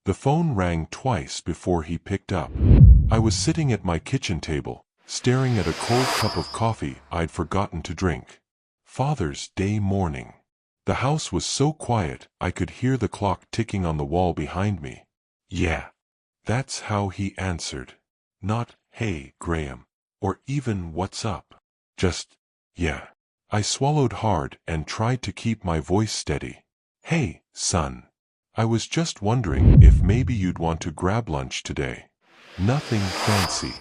The phone rang twice before he picked up. I was sitting at my kitchen table, staring at a cold cup of coffee I'd forgotten to drink. Father's Day morning. The house was so quiet I could hear the clock ticking on the wall behind me. Yeah. That's how he answered. Not, "Hey, Graham," or even "What's up?" Just, "Yeah." I swallowed hard and tried to keep my voice steady. "Hey, son. I was just wondering if maybe you'd want to grab lunch today. Nothing fancy.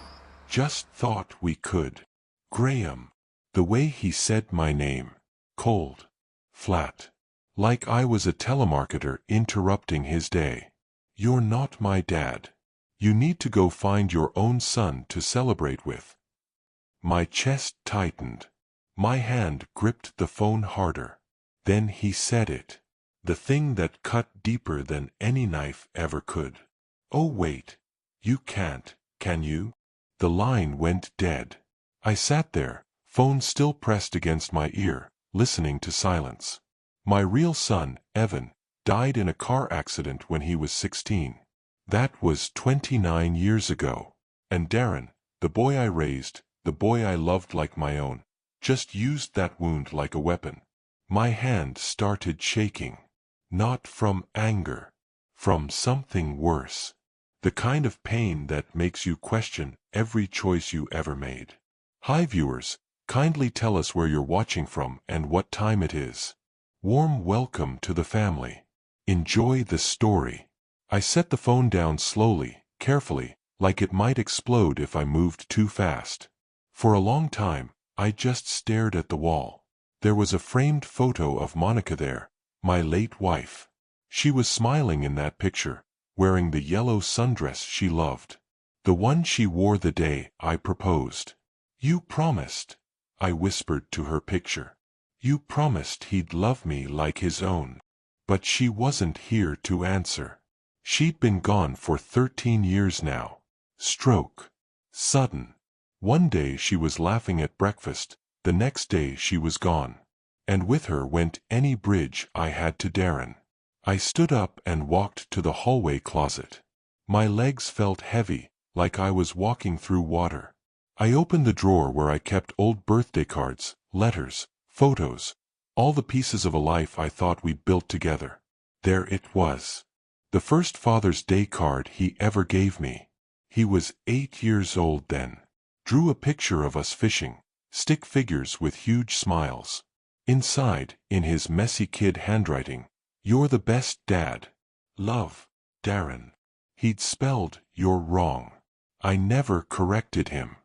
Just thought we could." Graham. The way he said my name. Cold. Flat. Like I was a telemarketer interrupting his day. "You're not my dad. You need to go find your own son to celebrate with." My chest tightened. My hand gripped the phone harder. Then he said it. The thing that cut deeper than any knife ever could. "Oh wait. You can't, can you?" The line went dead. I sat there, phone still pressed against my ear, listening to silence. My real son, Evan, died in a car accident when he was 16. That was 29 years ago. And Darren, the boy I raised, the boy I loved like my own, just used that wound like a weapon. My hand started shaking. Not from anger. From something worse. The kind of pain that makes you question every choice you ever made. Hi viewers, kindly tell us where you're watching from and what time it is. Warm welcome to the family. Enjoy the story. I set the phone down slowly, carefully, like it might explode if I moved too fast. For a long time, I just stared at the wall. There was a framed photo of Monica there, my late wife. She was smiling in that picture, wearing the yellow sundress she loved. The one she wore the day I proposed. "You promised," I whispered to her picture. "You promised he'd love me like his own." But she wasn't here to answer. She'd been gone for 13 years now. Stroke. Sudden. One day she was laughing at breakfast, the next day she was gone. And with her went any bridge I had to Darren. I stood up and walked to the hallway closet. My legs felt heavy, like I was walking through water. I opened the drawer where I kept old birthday cards, letters, photos, all the pieces of a life I thought we built together. There it was. The first Father's Day card he ever gave me. He was 8 years old then. Drew a picture of us fishing, stick figures with huge smiles. Inside, in his messy kid handwriting, "You're the best dad. Love, Darren." He'd spelled "you're wrong." I never corrected him.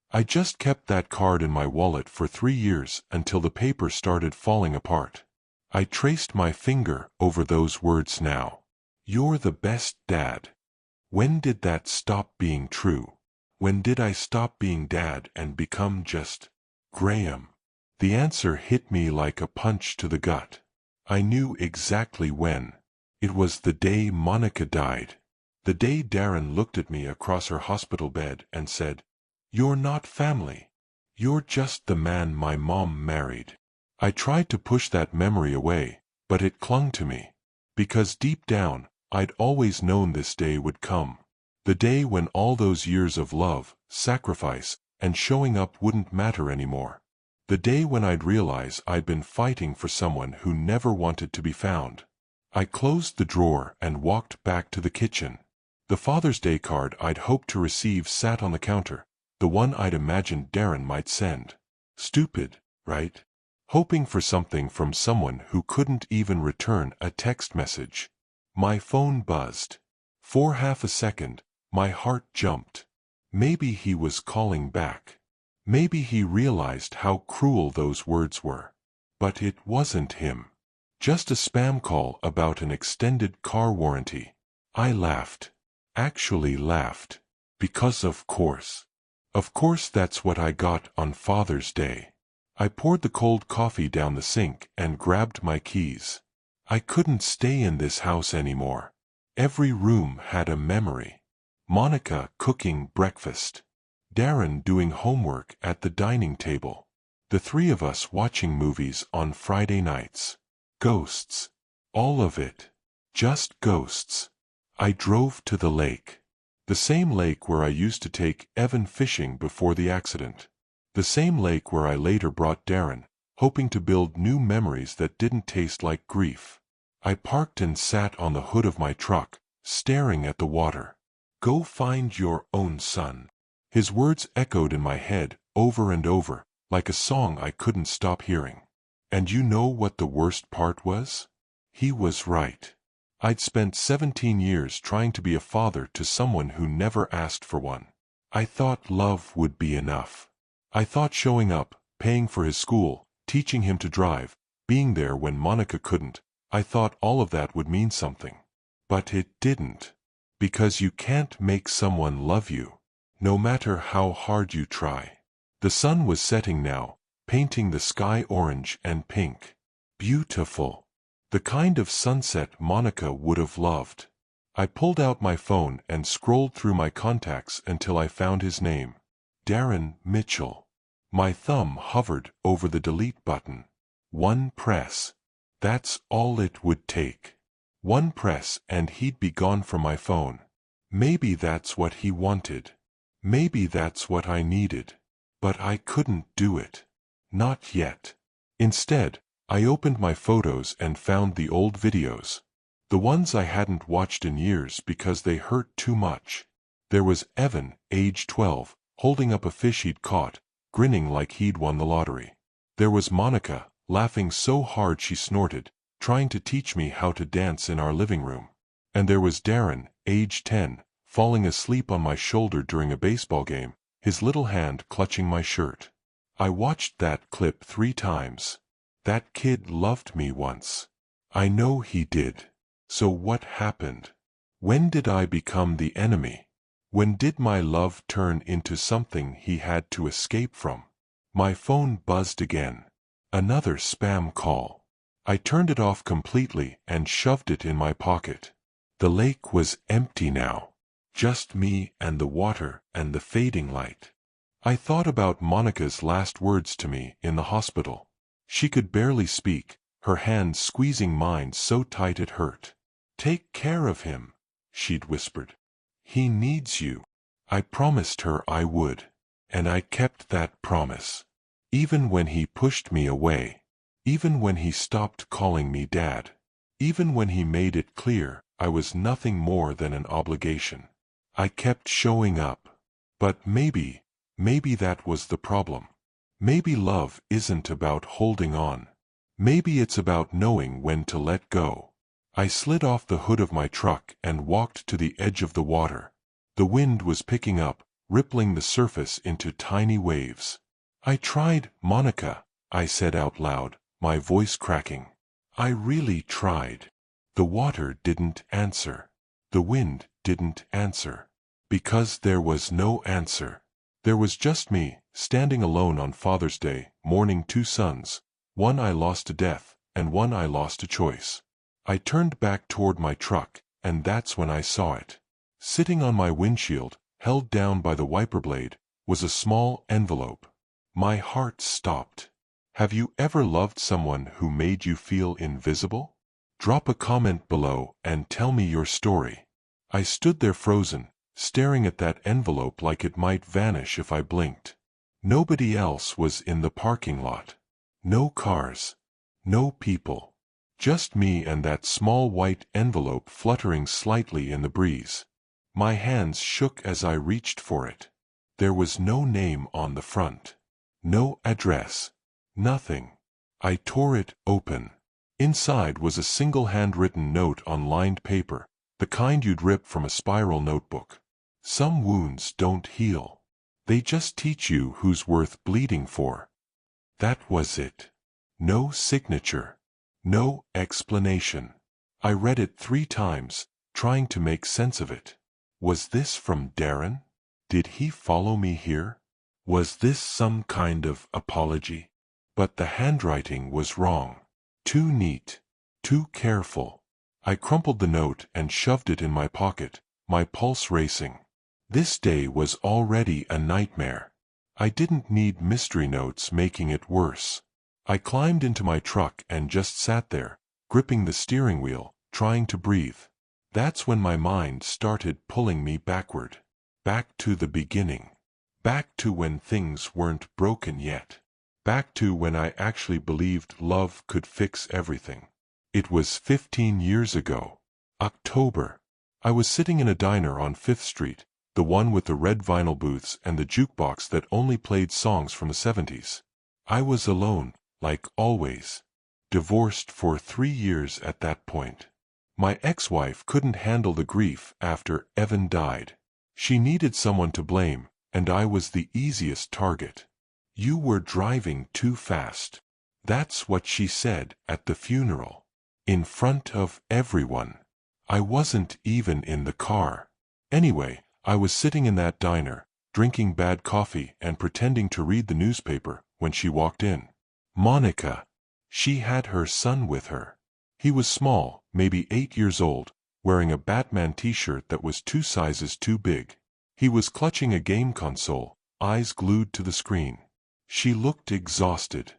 I just kept that card in my wallet for 3 years until the paper started falling apart. I traced my finger over those words now. "You're the best dad." When did that stop being true? When did I stop being dad and become just Graham? The answer hit me like a punch to the gut. I knew exactly when. It was the day Monica died. The day Darren looked at me across her hospital bed and said, "You're not family. You're just the man my mom married." I tried to push that memory away, but it clung to me. Because deep down, I'd always known this day would come. The day when all those years of love, sacrifice, and showing up wouldn't matter anymore. The day when I'd realize I'd been fighting for someone who never wanted to be found. I closed the drawer and walked back to the kitchen. The Father's Day card I'd hoped to receive sat on the counter, the one I'd imagined Darren might send. Stupid, right? Hoping for something from someone who couldn't even return a text message. My phone buzzed. For half a second, my heart jumped. Maybe he was calling back. Maybe he realized how cruel those words were. But it wasn't him. Just a spam call about an extended car warranty. I laughed. Actually laughed. Because of course. Of course that's what I got on Father's Day. I poured the cold coffee down the sink and grabbed my keys. I couldn't stay in this house anymore. Every room had a memory. Monica cooking breakfast. Darren doing homework at the dining table. The three of us watching movies on Friday nights. Ghosts. All of it. Just ghosts. I drove to the lake. The same lake where I used to take Evan fishing before the accident. The same lake where I later brought Darren, hoping to build new memories that didn't taste like grief. I parked and sat on the hood of my truck, staring at the water. Go find your own son. His words echoed in my head over and over, like a song I couldn't stop hearing. And you know what the worst part was? He was right. I'd spent 17 years trying to be a father to someone who never asked for one. I thought love would be enough. I thought showing up, paying for his school, teaching him to drive, being there when Monica couldn't, I thought all of that would mean something. But it didn't. Because you can't make someone love you, no matter how hard you try. The sun was setting now, painting the sky orange and pink. Beautiful. The kind of sunset Monica would have loved. I pulled out my phone and scrolled through my contacts until I found his name. Darren Mitchell. My thumb hovered over the delete button. One press. That's all it would take. One press and he'd be gone from my phone. Maybe that's what he wanted. Maybe that's what I needed. But I couldn't do it. Not yet. Instead, I opened my photos and found the old videos. The ones I hadn't watched in years because they hurt too much. There was Evan, age 12, holding up a fish he'd caught, grinning like he'd won the lottery. There was Monica, laughing so hard she snorted, trying to teach me how to dance in our living room. And there was Darren, age 10, falling asleep on my shoulder during a baseball game, his little hand clutching my shirt. I watched that clip 3 times. That kid loved me once. I know he did. So what happened? When did I become the enemy? When did my love turn into something he had to escape from? My phone buzzed again. Another spam call. I turned it off completely and shoved it in my pocket. The lake was empty now. Just me and the water and the fading light. I thought about Monica's last words to me in the hospital. She could barely speak, her hand squeezing mine so tight it hurt. "Take care of him," she'd whispered. "He needs you." I promised her I would. And I kept that promise. Even when he pushed me away. Even when he stopped calling me Dad. Even when he made it clear I was nothing more than an obligation. I kept showing up. But maybe that was the problem. Maybe love isn't about holding on. Maybe it's about knowing when to let go. I slid off the hood of my truck and walked to the edge of the water. The wind was picking up, rippling the surface into tiny waves. "I tried, Monica," I said out loud, my voice cracking. I really tried. The water didn't answer. The wind didn't answer. Because there was no answer. There was just me, standing alone on Father's Day, mourning 2 sons, one I lost to death, and one I lost to choice. I turned back toward my truck, and that's when I saw it. Sitting on my windshield, held down by the wiper blade, was a small envelope. My heart stopped. Have you ever loved someone who made you feel invisible? Drop a comment below and tell me your story. I stood there frozen, staring at that envelope like it might vanish if I blinked. Nobody else was in the parking lot. No cars. No people. Just me and that small white envelope fluttering slightly in the breeze. My hands shook as I reached for it. There was no name on the front. No address. Nothing. I tore it open. Inside was a single handwritten note on lined paper, the kind you'd rip from a spiral notebook. Some wounds don't heal. They just teach you who's worth bleeding for. That was it. No signature. No explanation. I read it 3 times, trying to make sense of it. Was this from Darren? Did he follow me here? Was this some kind of apology? But the handwriting was wrong. Too neat. Too careful. I crumpled the note and shoved it in my pocket, my pulse racing. This day was already a nightmare. I didn't need mystery notes making it worse. I climbed into my truck and just sat there, gripping the steering wheel, trying to breathe. That's when my mind started pulling me backward. Back to the beginning. Back to when things weren't broken yet. Back to when I actually believed love could fix everything. It was 15 years ago. October. I was sitting in a diner on 5th Street, the one with the red vinyl booths and the jukebox that only played songs from the 70s. I was alone, like always. Divorced for 3 years at that point. My ex-wife couldn't handle the grief after Evan died. She needed someone to blame, and I was the easiest target. You were driving too fast. That's what she said at the funeral. In front of everyone. I wasn't even in the car. Anyway, I was sitting in that diner, drinking bad coffee and pretending to read the newspaper when she walked in. Monica. She had her son with her. He was small, maybe 8 years old, wearing a Batman t-shirt that was 2 sizes too big. He was clutching a game console, eyes glued to the screen. She looked exhausted.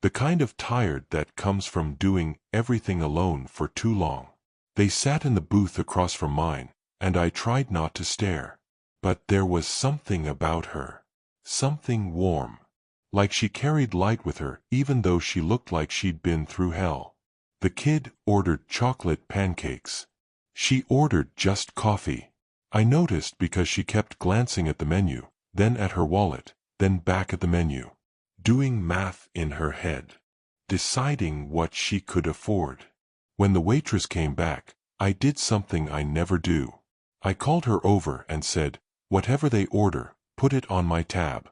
The kind of tired that comes from doing everything alone for too long. They sat in the booth across from mine, and I tried not to stare. But there was something about her. Something warm. Like she carried light with her even though she looked like she'd been through hell. The kid ordered chocolate pancakes. She ordered just coffee. I noticed because she kept glancing at the menu, then at her wallet, then back at the menu. Doing math in her head. Deciding what she could afford. When the waitress came back, I did something I never do. I called her over and said, "Whatever they order, put it on my tab."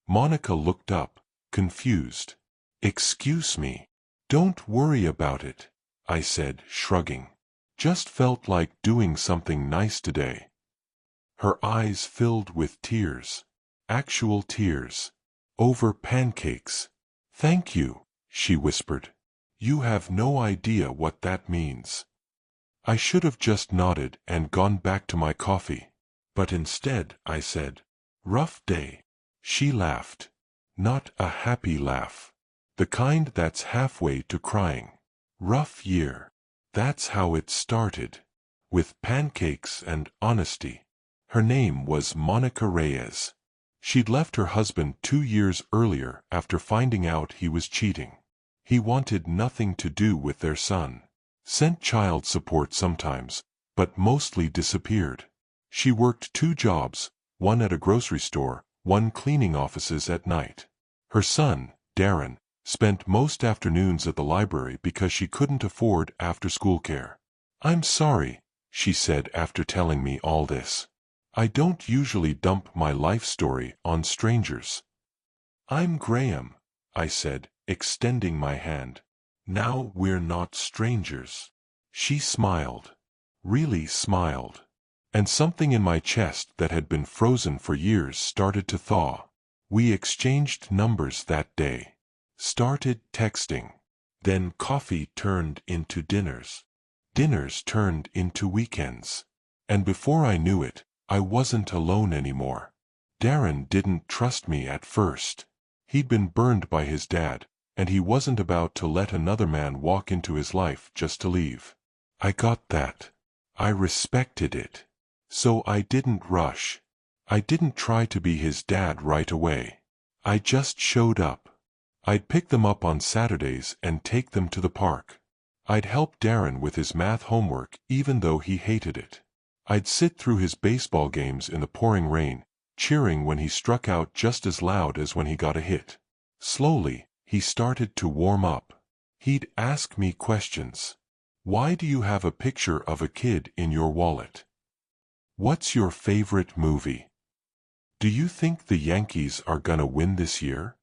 Monica looked up, confused. "Excuse me." "Don't worry about it," I said, shrugging. "Just felt like doing something nice today." Her eyes filled with tears. Actual tears. Over pancakes. "Thank you," she whispered. "You have no idea what that means." I should have just nodded and gone back to my coffee. But instead, I said, "Rough day." She laughed. Not a happy laugh. The kind that's halfway to crying. Rough year. That's how it started. With pancakes and honesty. Her name was Monica Reyes. She'd left her husband 2 years earlier after finding out he was cheating. He wanted nothing to do with their son. Sent child support sometimes, but mostly disappeared. She worked 2 jobs, one at a grocery store, one cleaning offices at night. Her son, Darren, spent most afternoons at the library because she couldn't afford after-school care. "I'm sorry," she said after telling me all this. "I don't usually dump my life story on strangers." "I'm Graham," I said, extending my hand. "Now we're not strangers." She smiled. Really smiled. And something in my chest that had been frozen for years started to thaw. We exchanged numbers that day. Started texting. Then coffee turned into dinners. Dinners turned into weekends. And before I knew it, I wasn't alone anymore. Darren didn't trust me at first. He'd been burned by his dad, and he wasn't about to let another man walk into his life just to leave. I got that. I respected it. So I didn't rush. I didn't try to be his dad right away. I just showed up. I'd pick them up on Saturdays and take them to the park. I'd help Darren with his math homework even though he hated it. I'd sit through his baseball games in the pouring rain, cheering when he struck out just as loud as when he got a hit. Slowly, he started to warm up. He'd ask me questions. "Why do you have a picture of a kid in your wallet? What's your favorite movie? Do you think the Yankees are gonna win this year?"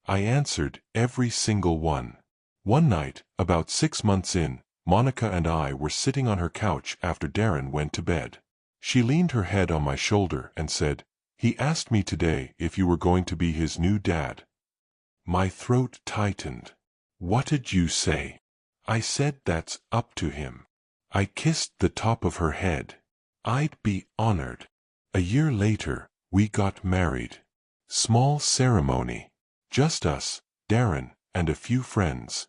I answered every single one. One night, about 6 months in, Monica and I were sitting on her couch after Darren went to bed. She leaned her head on my shoulder and said, "He asked me today if you were going to be his new dad." My throat tightened. "What did you say?" I said that's up to him. I kissed the top of her head. I'd be honored. A year later, we got married. Small ceremony. Just us, Darren, and a few friends.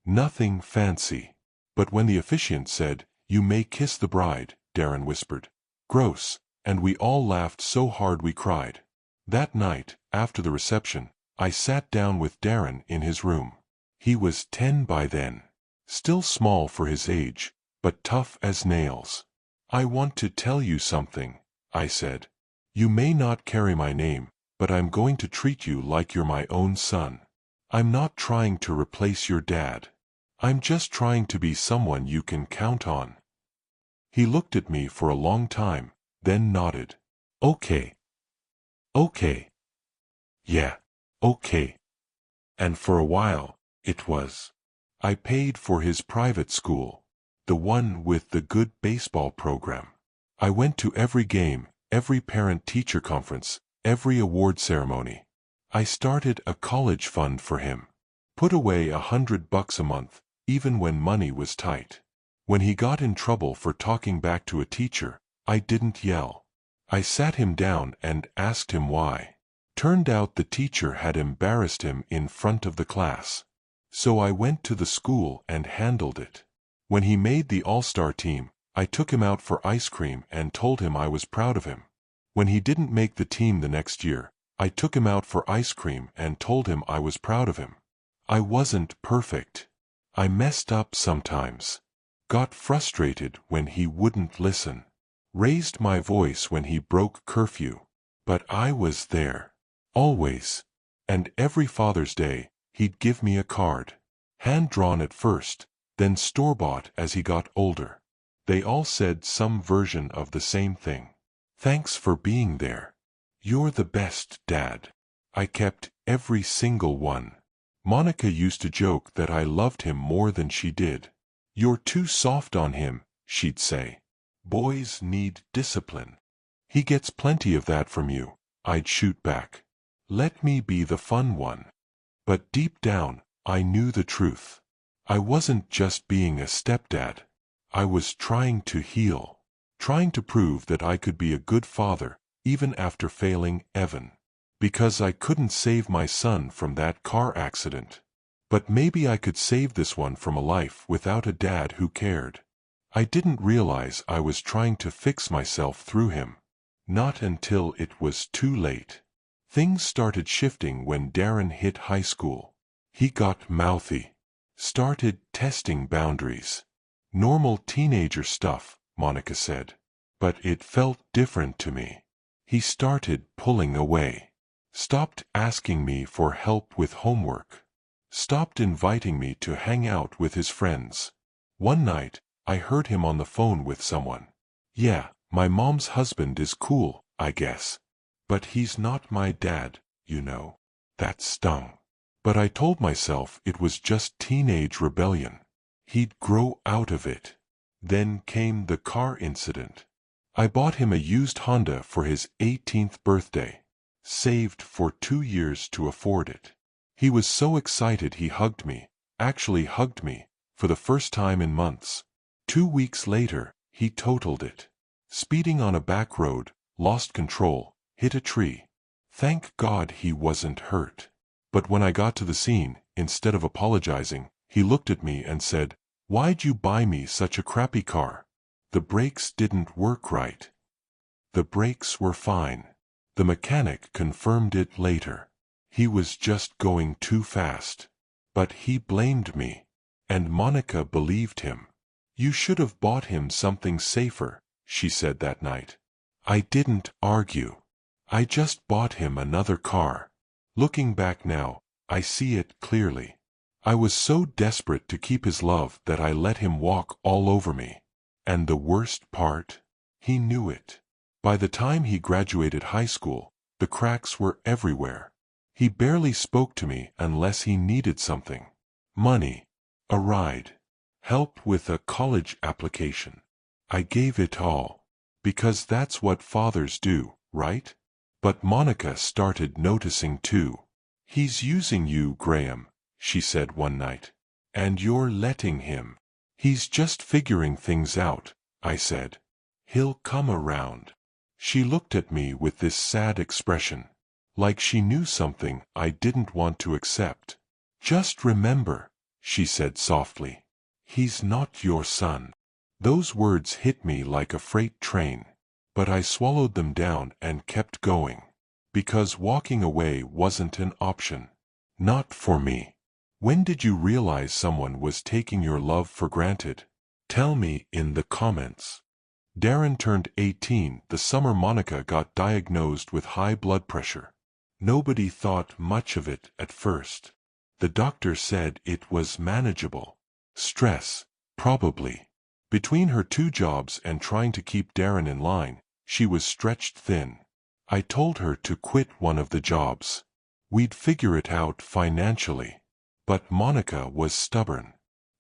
Nothing fancy. But when the officiant said, You may kiss the bride, Darren whispered. Gross, and we all laughed so hard we cried. That night, after the reception, I sat down with Darren in his room. He was 10 by then. Still small for his age, but tough as nails. I want to tell you something, I said. You may not carry my name, but I'm going to treat you like you're my own son. I'm not trying to replace your dad. I'm just trying to be someone you can count on. He looked at me for a long time, then nodded. Okay. Okay. Yeah, okay. And for a while, it was. I paid for his private school, the one with the good baseball program. I went to every game, every parent-teacher conference, every award ceremony. I started a college fund for him. Put away $100 a month, even when money was tight. When he got in trouble for talking back to a teacher, I didn't yell. I sat him down and asked him why. Turned out the teacher had embarrassed him in front of the class. So I went to the school and handled it. When he made the all-star team, I took him out for ice cream and told him I was proud of him. When he didn't make the team the next year, I took him out for ice cream and told him I was proud of him. I wasn't perfect. I messed up sometimes. Got frustrated when he wouldn't listen. Raised my voice when he broke curfew. But I was there. Always. And every Father's Day, he'd give me a card. Hand-drawn at first, then store-bought as he got older. They all said some version of the same thing. Thanks for being there. You're the best, Dad. I kept every single one. Monica used to joke that I loved him more than she did. You're too soft on him, she'd say. Boys need discipline. He gets plenty of that from you, I'd shoot back. Let me be the fun one. But deep down, I knew the truth. I wasn't just being a stepdad. I was trying to heal. Trying to prove that I could be a good father, even after failing Evan. Because I couldn't save my son from that car accident. But maybe I could save this one from a life without a dad who cared. I didn't realize I was trying to fix myself through him. Not until it was too late. Things started shifting when Darren hit high school. He got mouthy. Started testing boundaries. Normal teenager stuff, Monica said. But it felt different to me. He started pulling away. Stopped asking me for help with homework. Stopped inviting me to hang out with his friends. One night, I heard him on the phone with someone. Yeah, my mom's husband is cool, I guess. But he's not my dad, you know. That stung. But I told myself it was just teenage rebellion. He'd grow out of it. Then came the car incident. I bought him a used Honda for his 18th birthday. Saved for 2 years to afford it. He was so excited he hugged me, actually hugged me, for the first time in months. 2 weeks later, he totaled it. Speeding on a back road, lost control, hit a tree. Thank God he wasn't hurt. But when I got to the scene, instead of apologizing, he looked at me and said, "Why'd you buy me such a crappy car? The brakes didn't work right." The brakes were fine. The mechanic confirmed it later. He was just going too fast. But he blamed me. And Monica believed him. "You should have bought him something safer," she said that night. I didn't argue. I just bought him another car. Looking back now, I see it clearly. I was so desperate to keep his love that I let him walk all over me. And the worst part? He knew it. By the time he graduated high school, the cracks were everywhere. He barely spoke to me unless he needed something. Money. A ride. Help with a college application. I gave it all. Because that's what fathers do, right? But Monica started noticing too. "He's using you, Graham," she said one night. "And you're letting him." "He's just figuring things out," I said. "He'll come around." She looked at me with this sad expression. Like she knew something I didn't want to accept. "Just remember," she said softly. "He's not your son." Those words hit me like a freight train. But I swallowed them down and kept going. Because walking away wasn't an option. Not for me. When did you realize someone was taking your love for granted? Tell me in the comments. Darren turned 18 the summer Monica got diagnosed with high blood pressure. Nobody thought much of it at first. The doctor said it was manageable. Stress, probably. Between her 2 jobs and trying to keep Darren in line, she was stretched thin. I told her to quit one of the jobs. We'd figure it out financially. But Monica was stubborn.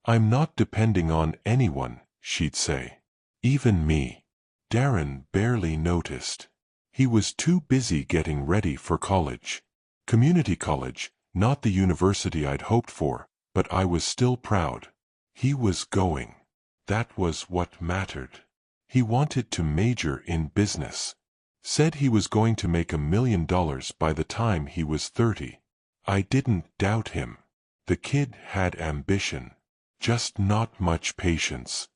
I'm not depending on anyone, she'd say. Even me. Darren barely noticed. He was too busy getting ready for college. Community college, not the university I'd hoped for, but I was still proud. He was going. That was what mattered. He wanted to major in business. Said he was going to make $1 million by the time he was 30. I didn't doubt him. The kid had ambition. Just not much patience.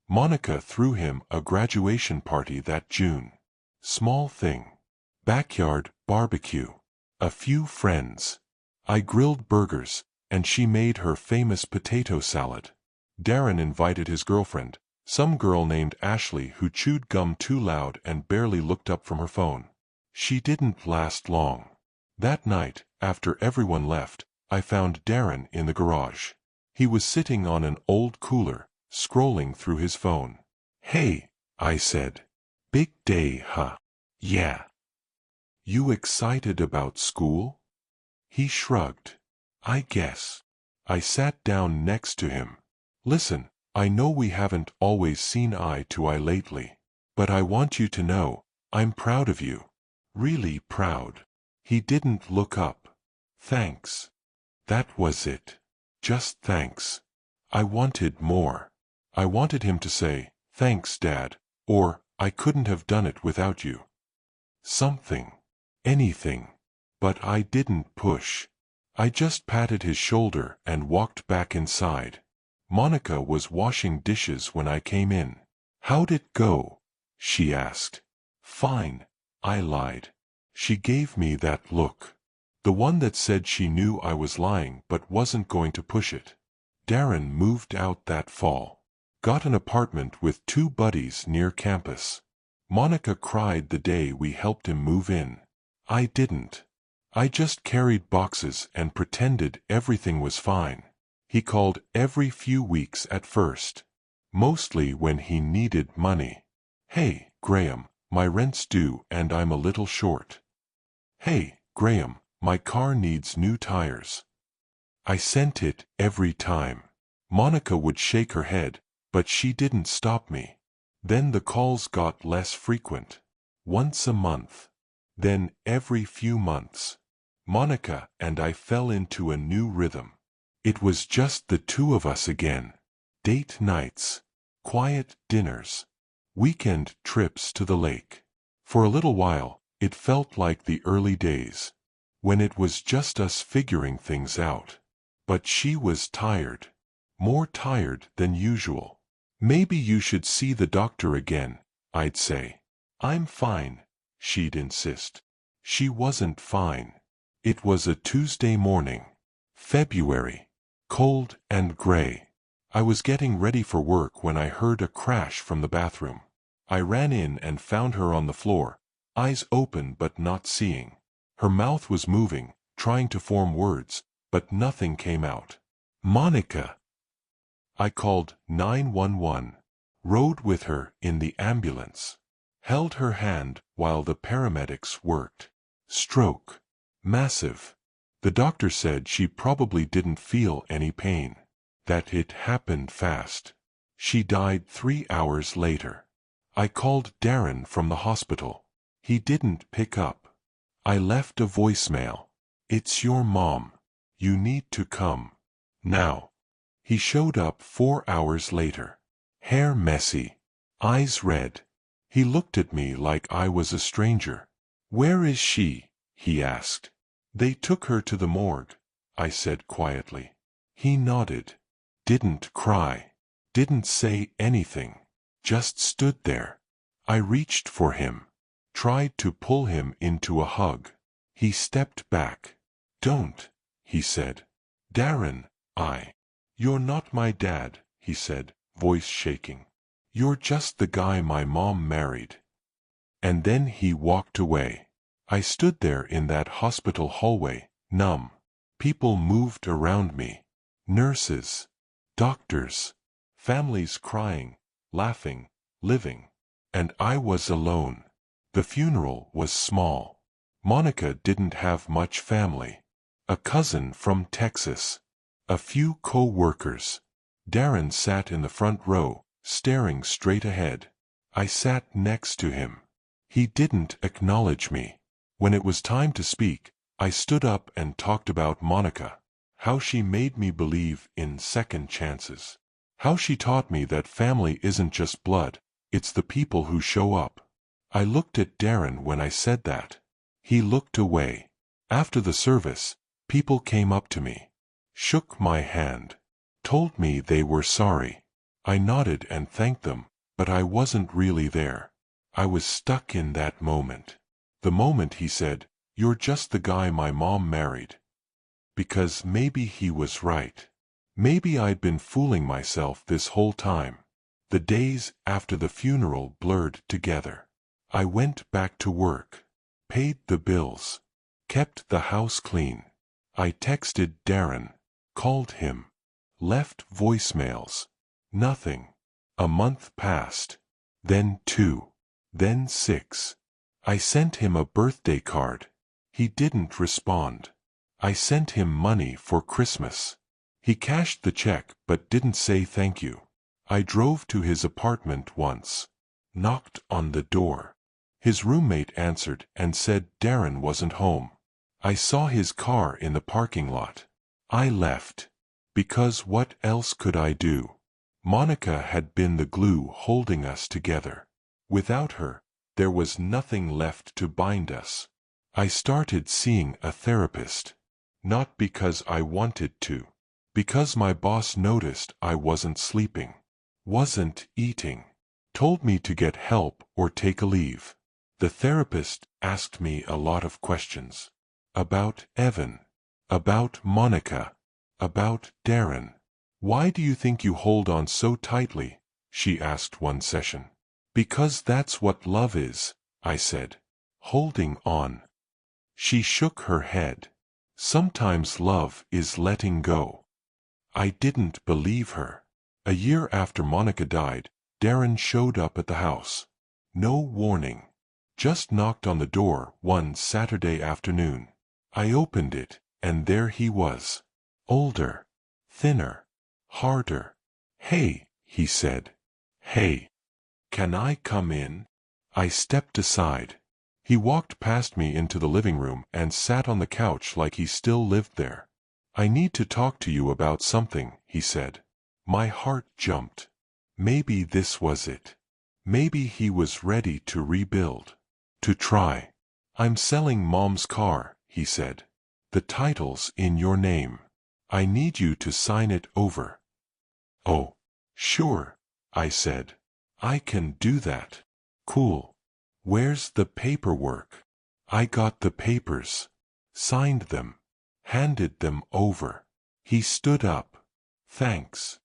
Monica threw him a graduation party that June. Small thing. Backyard barbecue. A few friends. I grilled burgers, and she made her famous potato salad. Darren invited his girlfriend, some girl named Ashley who chewed gum too loud and barely looked up from her phone. She didn't last long. That night, after everyone left, I found Darren in the garage. He was sitting on an old cooler, scrolling through his phone. "Hey," I said. "Big day, huh?" "Yeah." "You excited about school?" He shrugged. "I guess." I sat down next to him. "Listen, I know we haven't always seen eye to eye lately. But I want you to know, I'm proud of you. Really proud." He didn't look up. "Thanks." That was it. Just thanks. I wanted more. I wanted him to say, "Thanks, Dad," or, "I couldn't have done it without you." Something. Anything. But I didn't push. I just patted his shoulder and walked back inside. Monica was washing dishes when I came in. "How'd it go?" she asked. "Fine," I lied. She gave me that look. The one that said she knew I was lying but wasn't going to push it. Darren moved out that fall. Got an apartment with 2 buddies near campus. Monica cried the day we helped him move in. I didn't. I just carried boxes and pretended everything was fine. He called every few weeks at first. Mostly when he needed money. "Hey, Graham, my rent's due and I'm a little short." "Hey, Graham, my car needs new tires." I sent it every time. Monica would shake her head, but she didn't stop me. Then the calls got less frequent. Once a month. Then every few months. Monica and I fell into a new rhythm. It was just the 2 of us again. Date nights. Quiet dinners. Weekend trips to the lake. For a little while, it felt like the early days. When it was just us figuring things out. But she was tired. More tired than usual. "Maybe you should see the doctor again," I'd say. "I'm fine," she'd insist. She wasn't fine. It was a Tuesday morning. February. Cold and gray. I was getting ready for work when I heard a crash from the bathroom. I ran in and found her on the floor, eyes open but not seeing. Her mouth was moving, trying to form words, but nothing came out. "Monica!" I called 911. Rode with her in the ambulance. Held her hand while the paramedics worked. Stroke. Massive. The doctor said she probably didn't feel any pain. That it happened fast. She died 3 hours later. I called Darren from the hospital. He didn't pick up. I left a voicemail. "It's your mom. You need to come. Now." He showed up 4 hours later. Hair messy. Eyes red. He looked at me like I was a stranger. "Where is she?" he asked. "They took her to the morgue," I said quietly. He nodded. Didn't cry. Didn't say anything. just stood there. I reached for him, tried to pull him into a hug. He stepped back. "Don't," he said. "Darren, You're not my dad," he said, voice shaking. "You're just the guy my mom married." And then he walked away. I stood there in that hospital hallway, numb. People moved around me. Nurses, doctors, families crying, laughing, living. And I was alone. The funeral was small. Monica didn't have much family. A cousin from Texas. A few co-workers. Darren sat in the front row, staring straight ahead. I sat next to him. He didn't acknowledge me. When it was time to speak, I stood up and talked about Monica. How she made me believe in second chances. How she taught me that family isn't just blood, it's the people who show up. I looked at Darren when I said that. He looked away. After the service, people came up to me, shook my hand, told me they were sorry. I nodded and thanked them, but I wasn't really there. I was stuck in that moment. The moment he said, "You're just the guy my mom married." Because maybe he was right. Maybe I'd been fooling myself this whole time. The days after the funeral blurred together. I went back to work, paid the bills, kept the house clean. I texted Darren, called him, left voicemails. Nothing. A month passed. Then 2. Then 6. I sent him a birthday card. He didn't respond. I sent him money for Christmas. He cashed the check but didn't say thank you. I drove to his apartment once, knocked on the door. His roommate answered and said Darren wasn't home. I saw his car in the parking lot. I left. Because what else could I do? Monica had been the glue holding us together. Without her, there was nothing left to bind us. I started seeing a therapist. Not because I wanted to. Because my boss noticed I wasn't sleeping, wasn't eating, told me to get help or take a leave. The therapist asked me a lot of questions. About Evan. About Monica. About Darren. "Why do you think you hold on so tightly?" she asked one session. "Because that's what love is," I said. "Holding on." She shook her head. "Sometimes love is letting go." I didn't believe her. A year after Monica died, Darren showed up at the house. No warning. Just knocked on the door one Saturday afternoon. I opened it, and there he was. Older. Thinner. Harder. "Hey," he said. "Hey. Can I come in?" I stepped aside. He walked past me into the living room and sat on the couch like he still lived there. "I need to talk to you about something," he said. My heart jumped. Maybe this was it. Maybe he was ready to rebuild. To try. "I'm selling Mom's car," he said. "The title's in your name. I need you to sign it over." "Oh, sure," I said. "I can do that." "Cool. Where's the paperwork?" I got the papers. Signed them. Handed them over. He stood up. "Thanks."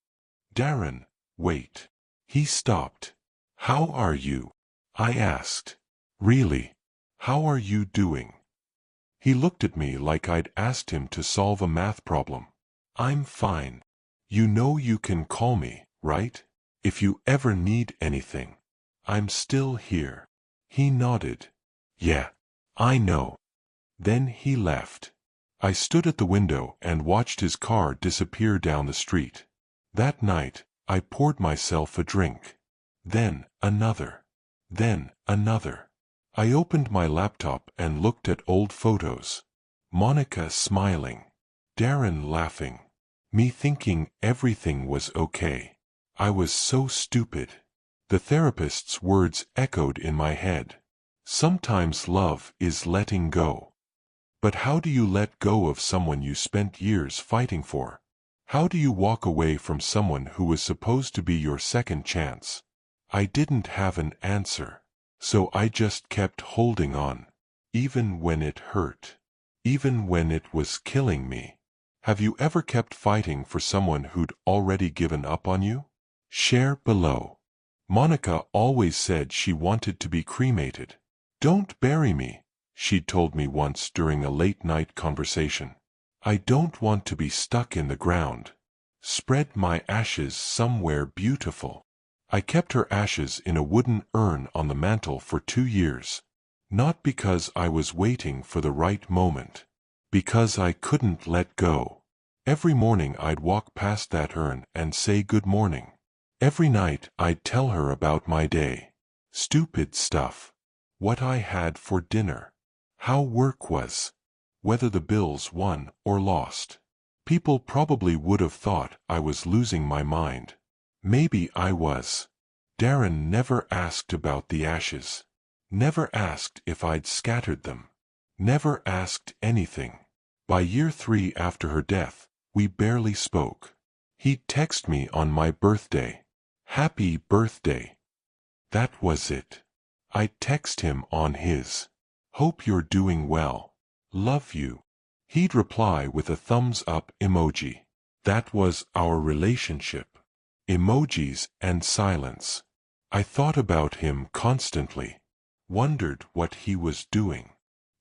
"Darren, wait." He stopped. "How are you?" I asked. "Really? How are you doing?" He looked at me like I'd asked him to solve a math problem. "I'm fine. You know you can call me, right? If you ever need anything. I'm still here." He nodded. "Yeah, I know." Then he left. I stood at the window and watched his car disappear down the street. That night, I poured myself a drink. Then another. Then another. I opened my laptop and looked at old photos. Monica smiling. Darren laughing. Me thinking everything was okay. I was so stupid. The therapist's words echoed in my head. Sometimes love is letting go. But how do you let go of someone you spent years fighting for? How do you walk away from someone who was supposed to be your second chance? I didn't have an answer, so I just kept holding on, even when it hurt, even when it was killing me. Have you ever kept fighting for someone who'd already given up on you? Share below. Monica always said she wanted to be cremated. Don't bury me, she'd told me once during a late-night conversation. I don't want to be stuck in the ground. Spread my ashes somewhere beautiful. I kept her ashes in a wooden urn on the mantel for 2 years. Not because I was waiting for the right moment. Because I couldn't let go. Every morning I'd walk past that urn and say good morning. Every night I'd tell her about my day. Stupid stuff. What I had for dinner. How work was. Whether the bills won or lost. People probably would have thought I was losing my mind. Maybe I was. Darren never asked about the ashes. Never asked if I'd scattered them. Never asked anything. By year 3 after her death, we barely spoke. He'd text me on my birthday. Happy birthday. That was it. I'd text him on his. Hope you're doing well. Love you. He'd reply with a thumbs up emoji. That was our relationship. Emojis and silence. I thought about him constantly. Wondered what he was doing.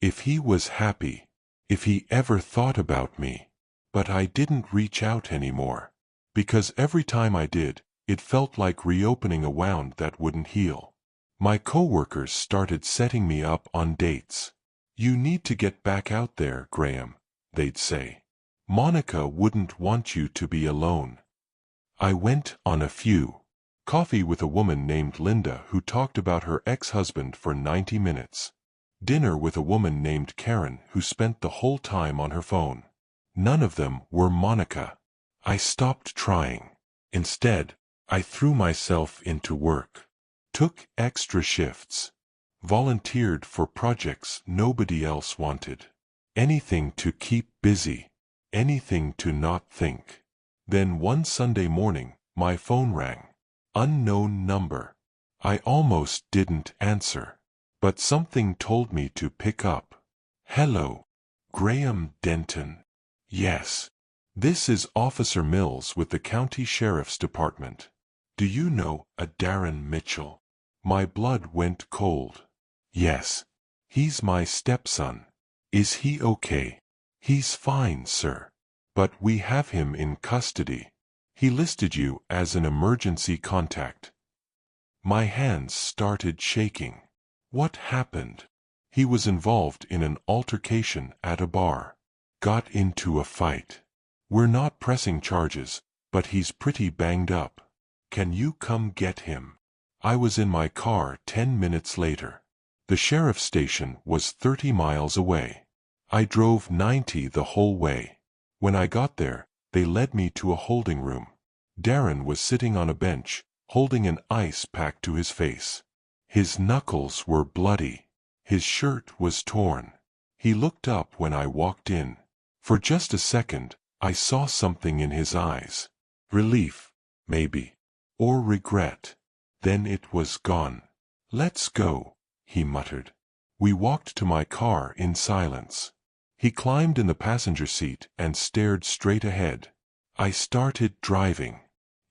If he was happy. If he ever thought about me. But I didn't reach out anymore. Because every time I did, it felt like reopening a wound that wouldn't heal. My coworkers started setting me up on dates. You need to get back out there, Graham, they'd say. Monica wouldn't want you to be alone. I went on a few. Coffee with a woman named Linda who talked about her ex-husband for 90 minutes. Dinner with a woman named Karen who spent the whole time on her phone. None of them were Monica. I stopped trying. Instead, I threw myself into work. Took extra shifts. Volunteered for projects nobody else wanted. Anything to keep busy. Anything to not think. Then one Sunday morning, my phone rang. Unknown number. I almost didn't answer. But something told me to pick up. Hello. Graham Denton. Yes. This is Officer Mills with the County Sheriff's Department. Do you know a Darren Mitchell? My blood went cold. Yes. He's my stepson. Is he okay? He's fine, sir. But we have him in custody. He listed you as an emergency contact. My hands started shaking. What happened? He was involved in an altercation at a bar. Got into a fight. We're not pressing charges, but he's pretty banged up. Can you come get him? I was in my car 10 minutes later. The sheriff's station was 30 miles away. I drove 90 the whole way. When I got there, they led me to a holding room. Darren was sitting on a bench, holding an ice pack to his face. His knuckles were bloody. His shirt was torn. He looked up when I walked in. For just a second, I saw something in his eyes. Relief, maybe. Or regret. Then it was gone. Let's go, he muttered. We walked to my car in silence. He climbed in the passenger seat and stared straight ahead. I started driving.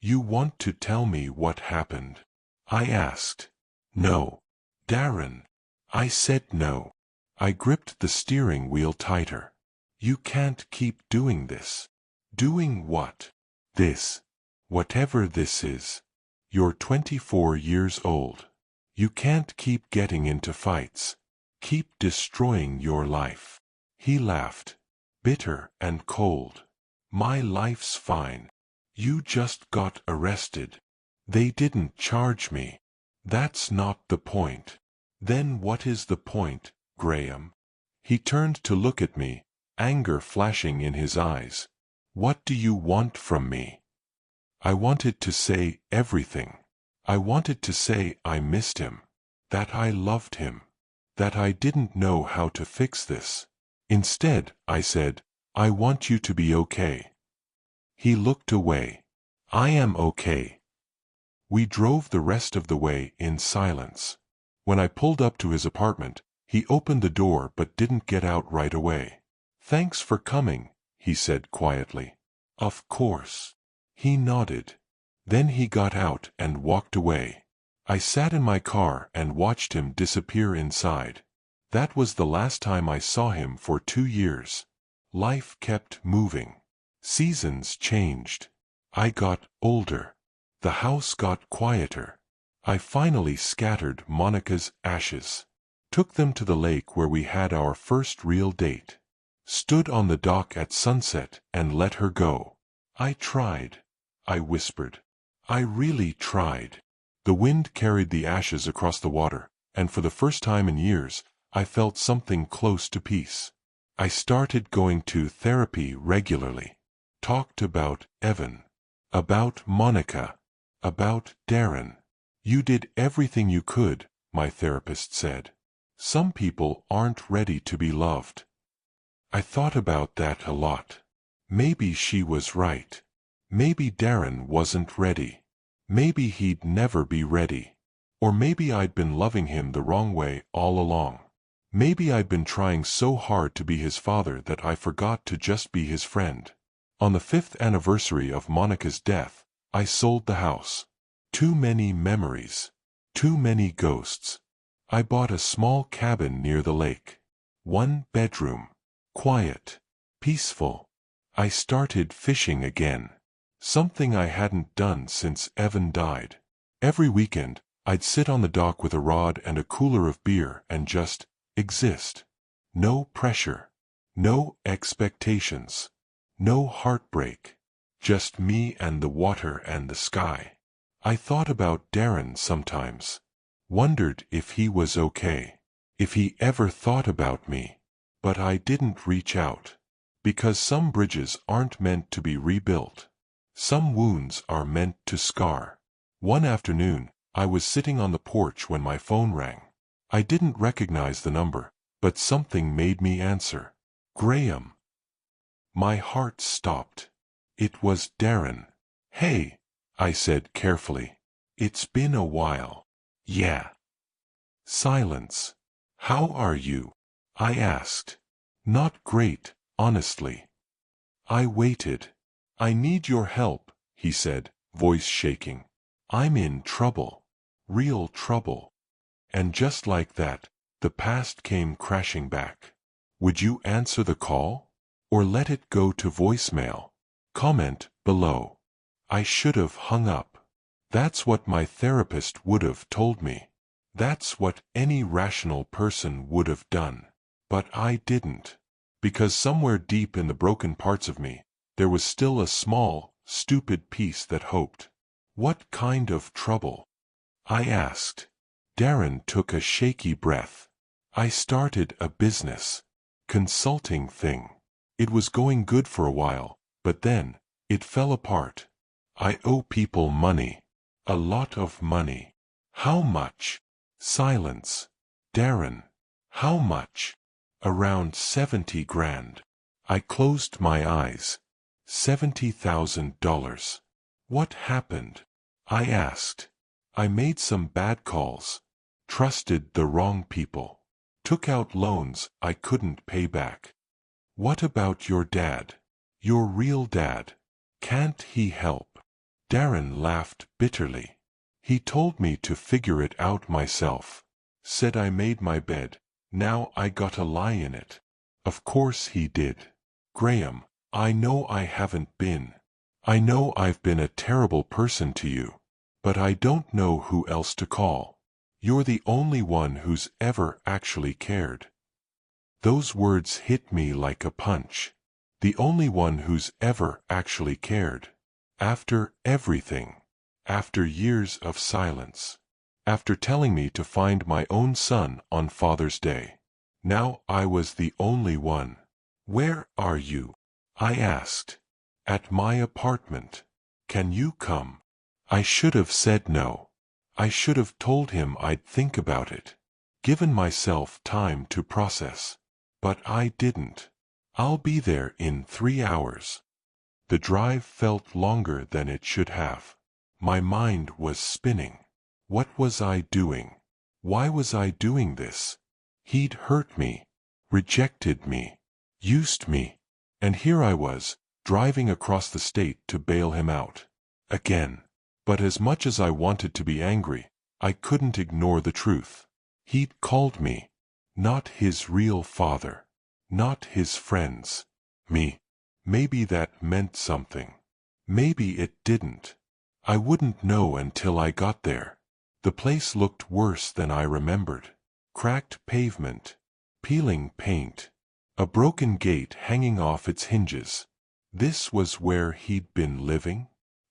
You want to tell me what happened? I asked. No. Darren. I said no. I gripped the steering wheel tighter. You can't keep doing this. Doing what? This. Whatever this is. You're 24 years old. You can't keep getting into fights. Keep destroying your life. He laughed. Bitter and cold. My life's fine. You just got arrested. They didn't charge me. That's not the point. Then what is the point, Graham? He turned to look at me, anger flashing in his eyes. What do you want from me? I wanted to say everything. I wanted to say I missed him. That I loved him. That I didn't know how to fix this. Instead, I said, I want you to be okay. He looked away. I am okay. We drove the rest of the way in silence. When I pulled up to his apartment, he opened the door but didn't get out right away. "Thanks for coming," he said quietly. "Of course." He nodded. Then he got out and walked away. I sat in my car and watched him disappear inside. That was the last time I saw him for 2 years. Life kept moving. Seasons changed. I got older. The house got quieter. I finally scattered Monica's ashes. Took them to the lake where we had our first real date. Stood on the dock at sunset and let her go. "I tried," I whispered. "I really tried." The wind carried the ashes across the water, and for the first time in years, I felt something close to peace. I started going to therapy regularly. Talked about Evan. About Monica. About Darren. "You did everything you could," my therapist said. "Some people aren't ready to be loved." I thought about that a lot. Maybe she was right. Maybe Darren wasn't ready. Maybe he'd never be ready. Or maybe I'd been loving him the wrong way all along. Maybe I'd been trying so hard to be his father that I forgot to just be his friend. On the 5th anniversary of Monica's death, I sold the house. Too many memories. Too many ghosts. I bought a small cabin near the lake. 1 bedroom. Quiet. Peaceful. I started fishing again. Something I hadn't done since Evan died. Every weekend, I'd sit on the dock with a rod and a cooler of beer and just exist. No pressure. No expectations. No heartbreak. Just me and the water and the sky. I thought about Darren sometimes. Wondered if he was okay. If he ever thought about me. But I didn't reach out. Because some bridges aren't meant to be rebuilt. Some wounds are meant to scar. One afternoon, I was sitting on the porch when my phone rang. I didn't recognize the number, but something made me answer. "Graham." My heart stopped. It was Darren. "Hey," I said carefully. "It's been a while." "Yeah." Silence. "How are you?" I asked. "Not great, honestly." I waited. "I need your help," he said, voice shaking. "I'm in trouble. Real trouble." And just like that, the past came crashing back. Would you answer the call? Or let it go to voicemail? Comment below. I should have hung up. That's what my therapist would have told me. That's what any rational person would have done. But I didn't. Because somewhere deep in the broken parts of me, there was still a small, stupid piece that hoped. "What kind of trouble?" I asked. Darren took a shaky breath. "I started a business. Consulting thing. It was going good for a while, but then, it fell apart. I owe people money. A lot of money." "How much?" Silence. "Darren." "How much?" "Around 70 grand. I closed my eyes. $70,000. "What happened?" I asked. "I made some bad calls. Trusted the wrong people. Took out loans I couldn't pay back." "What about your dad? Your real dad? Can't he help?" Darren laughed bitterly. "He told me to figure it out myself. Said I made my bed, now I gotta lie in it." Of course he did. "Graham, I know I haven't been. I know I've been a terrible person to you. But I don't know who else to call. You're the only one who's ever actually cared." Those words hit me like a punch. The only one who's ever actually cared. After everything. After years of silence. After telling me to find my own son on Father's Day. Now I was the only one. "Where are you?" I asked. "At my apartment. Can you come?" I should have said no. I should have told him I'd think about it. Given myself time to process. But I didn't. "I'll be there in 3 hours." The drive felt longer than it should have. My mind was spinning. What was I doing? Why was I doing this? He'd hurt me, rejected me, used me, and here I was, driving across the state to bail him out. Again. But as much as I wanted to be angry, I couldn't ignore the truth. He'd called me, not his real father, not his friends, me. Maybe that meant something. Maybe it didn't. I wouldn't know until I got there. The place looked worse than I remembered. Cracked pavement, peeling paint, a broken gate hanging off its hinges. This was where he'd been living?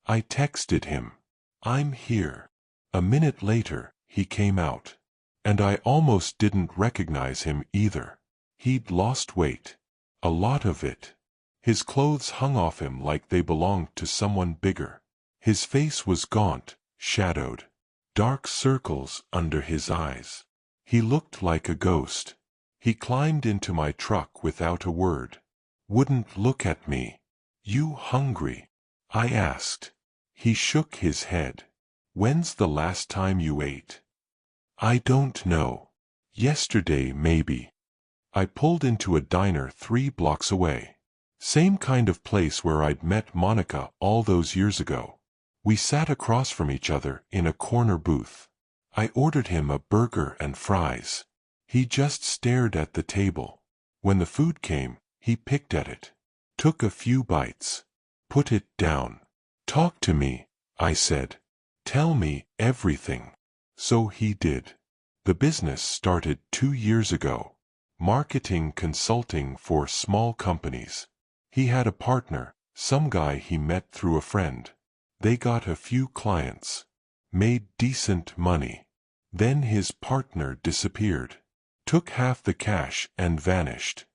I texted him, "I'm here." A minute later, he came out. And I almost didn't recognize him either. He'd lost weight. A lot of it. His clothes hung off him like they belonged to someone bigger. His face was gaunt, shadowed. Dark circles under his eyes. He looked like a ghost. He climbed into my truck without a word. Wouldn't look at me. "You hungry?" I asked. He shook his head. "When's the last time you ate?" "I don't know. Yesterday maybe." I pulled into a diner 3 blocks away. Same kind of place where I'd met Monica all those years ago. We sat across from each other in a corner booth. I ordered him a burger and fries. He just stared at the table. When the food came, he picked at it. Took a few bites. Put it down. "Talk to me," I said. "Tell me everything." So he did. The business started 2 years ago. Marketing consulting for small companies. He had a partner, some guy he met through a friend. They got a few clients. Made decent money. Then his partner disappeared. Took half the cash and vanished.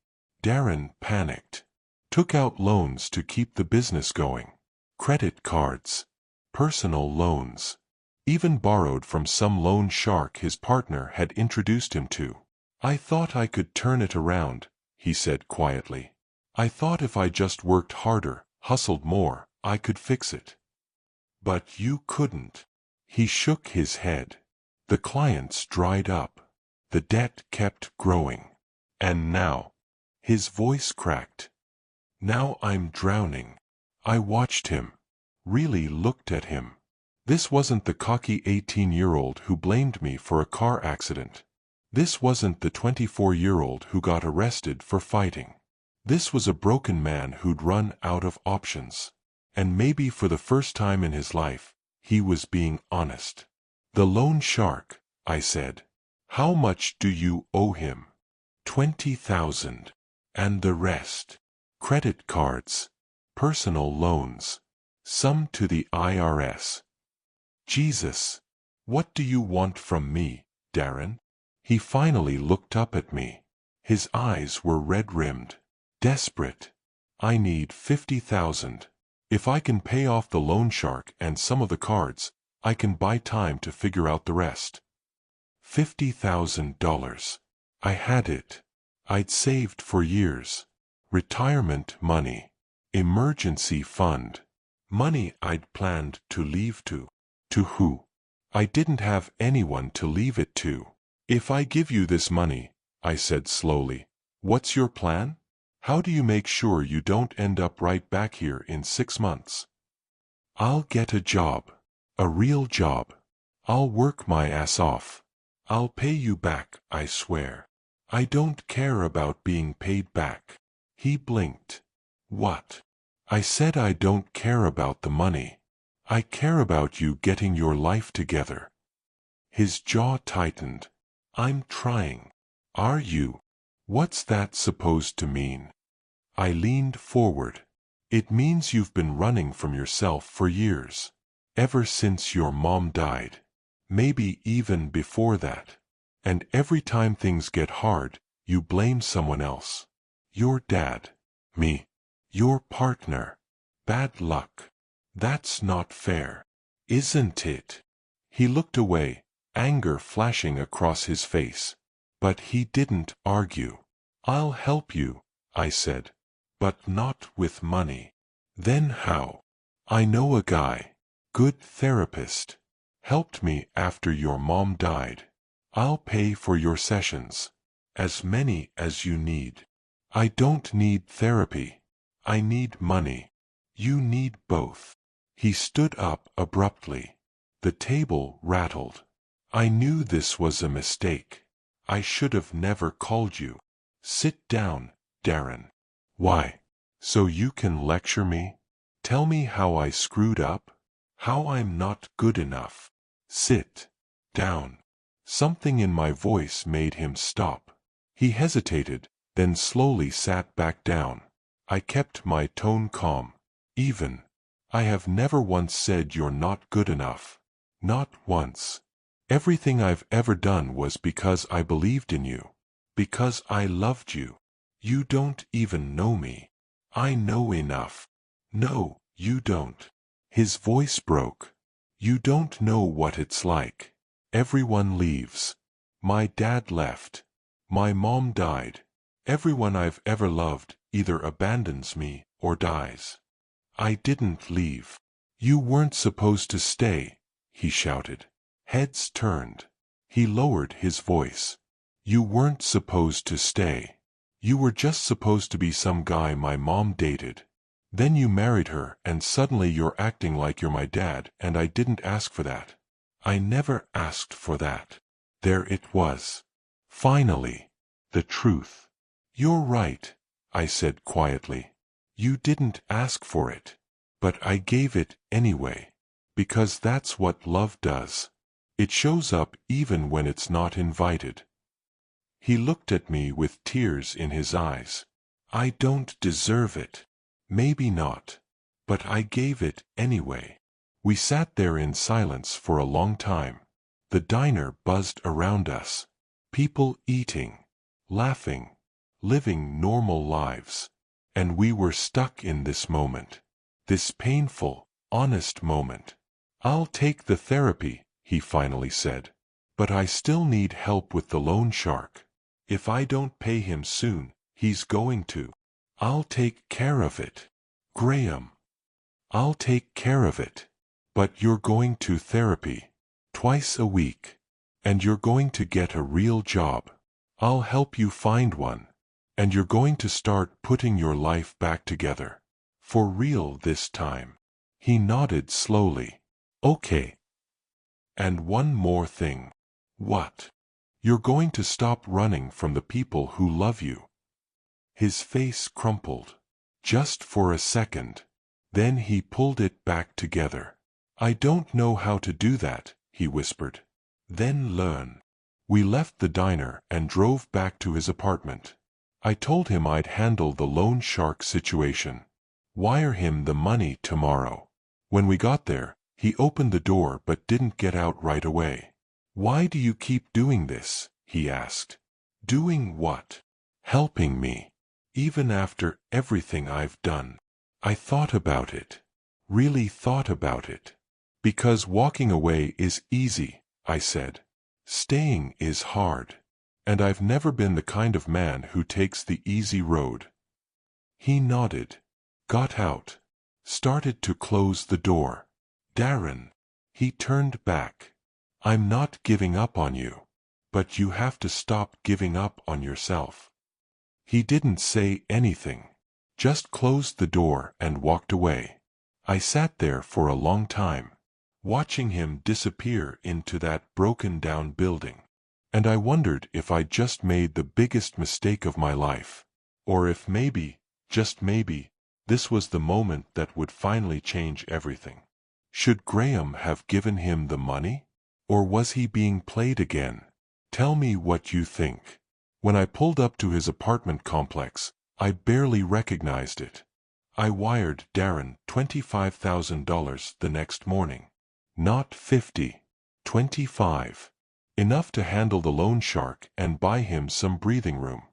Darren panicked. Took out loans to keep the business going. Credit cards. Personal loans. Even borrowed from some loan shark his partner had introduced him to. "I thought I could turn it around," he said quietly. "I thought if I just worked harder, hustled more, I could fix it." "But you couldn't." He shook his head. "The clients dried up. The debt kept growing. And now," his voice cracked, "now I'm drowning." I watched him. Really looked at him. This wasn't the cocky 18-year-old who blamed me for a car accident. This wasn't the 24-year-old who got arrested for fighting. This was a broken man who'd run out of options. And maybe for the first time in his life, he was being honest. "The loan shark," I said. "How much do you owe him?" $20,000. And the rest? Credit cards. Personal loans. Some to the IRS. Jesus. What do you want from me, Darren? He finally looked up at me. His eyes were red-rimmed. Desperate. "I need $50,000. If I can pay off the loan shark and some of the cards, I can buy time to figure out the rest." $50,000. I had it. I'd saved for years. Retirement money. Emergency fund. Money I'd planned to leave to. To who? I didn't have anyone to leave it to. "If I give you this money," I said slowly, "what's your plan? How do you make sure you don't end up right back here in 6 months?" "I'll get a job. A real job. I'll work my ass off. I'll pay you back, I swear." "I don't care about being paid back." He blinked. "What?" I said, "I don't care about the money. I care about you getting your life together." His jaw tightened. "I'm trying." "Are you? What's that supposed to mean?" I leaned forward. "It means you've been running from yourself for years. Ever since your mom died. Maybe even before that. And every time things get hard, you blame someone else. Your dad. Me. Your partner. Bad luck. That's not fair. Isn't it?" He looked away, anger flashing across his face. But he didn't argue. "I'll help you," I said. "But not with money." "Then how?" "I know a guy. Good therapist. Helped me after your mom died. I'll pay for your sessions. As many as you need. I don't need therapy. I need money. You need both. He stood up abruptly. The table rattled. I knew this was a mistake. I should have never called you. Sit down, Darren. Why? So you can lecture me? Tell me how I screwed up? How I'm not good enough? Sit down. Something in my voice made him stop. He hesitated, then slowly sat back down. I kept my tone calm. Even. I have never once said you're not good enough. Not once. Everything I've ever done was because I believed in you. Because I loved you. You don't even know me. I know enough. No, you don't. His voice broke. You don't know what it's like. Everyone leaves. My dad left. My mom died. Everyone I've ever loved either abandons me or dies. I didn't leave. You weren't supposed to stay, he shouted. Heads turned. He lowered his voice. You weren't supposed to stay. You were just supposed to be some guy my mom dated. Then you married her and suddenly you're acting like you're my dad and I didn't ask for that. I never asked for that. There it was. Finally. The truth. You're right, I said quietly. You didn't ask for it. But I gave it anyway. Because that's what love does. It shows up even when it's not invited. He looked at me with tears in his eyes. I don't deserve it. Maybe not. But I gave it anyway. We sat there in silence for a long time. The diner buzzed around us. People eating, laughing, living normal lives. And we were stuck in this moment. This painful, honest moment. I'll take the therapy, he finally said. But I still need help with the loan shark. If I don't pay him soon, he's going to. I'll take care of it. Graham. I'll take care of it. But you're going to therapy. Twice a week. And you're going to get a real job. I'll help you find one. And you're going to start putting your life back together. For real this time. He nodded slowly. Okay. And one more thing. What? You're going to stop running from the people who love you. His face crumpled. Just for a second. Then he pulled it back together. I don't know how to do that, he whispered. Then learn. We left the diner and drove back to his apartment. I told him I'd handle the loan shark situation. Wire him the money tomorrow. When we got there, he opened the door but didn't get out right away. Why do you keep doing this? He asked. Doing what? Helping me. Even after everything I've done. I thought about it. Really thought about it. Because walking away is easy, I said. Staying is hard. And I've never been the kind of man who takes the easy road. He nodded. Got out. Started to close the door. Darren. He turned back. I'm not giving up on you. But you have to stop giving up on yourself. He didn't say anything. Just closed the door and walked away. I sat there for a long time, watching him disappear into that broken-down building. And I wondered if I'd just made the biggest mistake of my life. Or if maybe, just maybe, this was the moment that would finally change everything. Should Graham have given him the money? Or was he being played again? Tell me what you think. When I pulled up to his apartment complex, I barely recognized it. I wired Darren $25,000 the next morning. Not 50. 25. Enough to handle the loan shark and buy him some breathing room.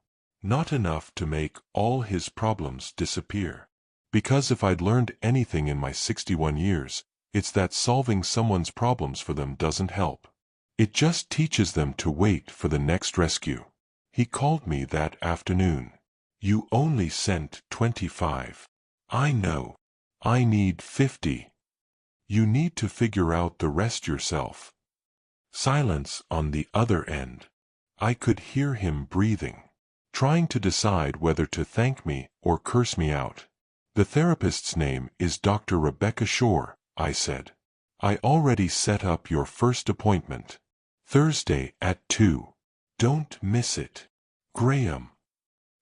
Not enough to make all his problems disappear. Because if I'd learned anything in my 61 years, it's that solving someone's problems for them doesn't help. It just teaches them to wait for the next rescue. He called me that afternoon. You only sent 25. I know. I need 50. You need to figure out the rest yourself. Silence on the other end. I could hear him breathing, trying to decide whether to thank me or curse me out. The therapist's name is Dr. Rebecca Shore, I said. I already set up your first appointment. Thursday at 2. Don't miss it. Graham.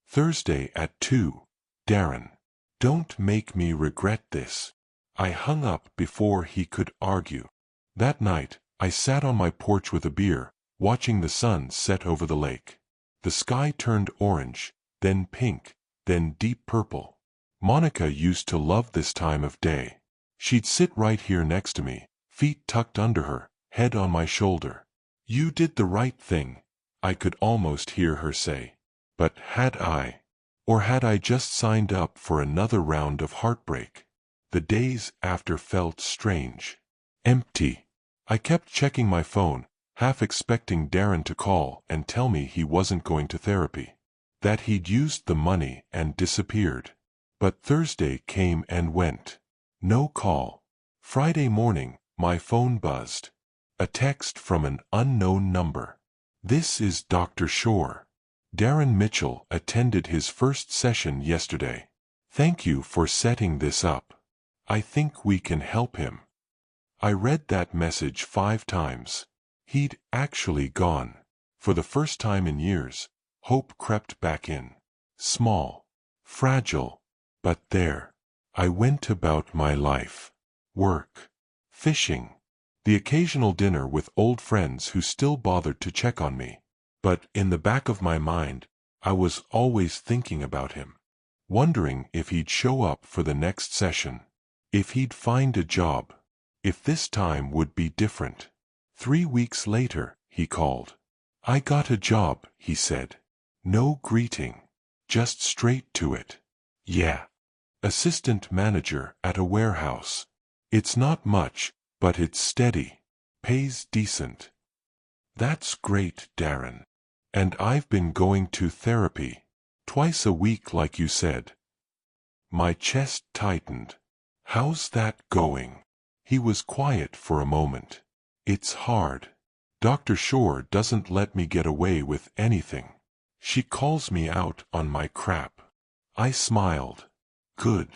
Thursday at 2. Darren. Don't make me regret this. I hung up before he could argue. That night, I sat on my porch with a beer, watching the sun set over the lake. The sky turned orange, then pink, then deep purple. Monica used to love this time of day. She'd sit right here next to me, feet tucked under her, head on my shoulder. You did the right thing, I could almost hear her say. But had I? Or had I just signed up for another round of heartbreak? The days after felt strange. Empty. I kept checking my phone, half expecting Darren to call and tell me he wasn't going to therapy, that he'd used the money and disappeared. But Thursday came and went. No call. Friday morning, my phone buzzed. A text from an unknown number. This is Dr. Shore. Darren Mitchell attended his first session yesterday. Thank you for setting this up. I think we can help him. I read that message 5 times. He'd actually gone. For the first time in years, hope crept back in. Small. Fragile. But there. I went about my life. Work. Fishing. The occasional dinner with old friends who still bothered to check on me. But in the back of my mind, I was always thinking about him. Wondering if he'd show up for the next session. If he'd find a job. If this time would be different. 3 weeks later, he called. I got a job, he said. No greeting. Just straight to it. Yeah. Assistant manager at a warehouse. It's not much, but it's steady. Pays decent. That's great, Darren. And I've been going to therapy. Twice a week like you said. My chest tightened. How's that going? He was quiet for a moment. It's hard. Dr. Shore doesn't let me get away with anything. She calls me out on my crap. I smiled. Good.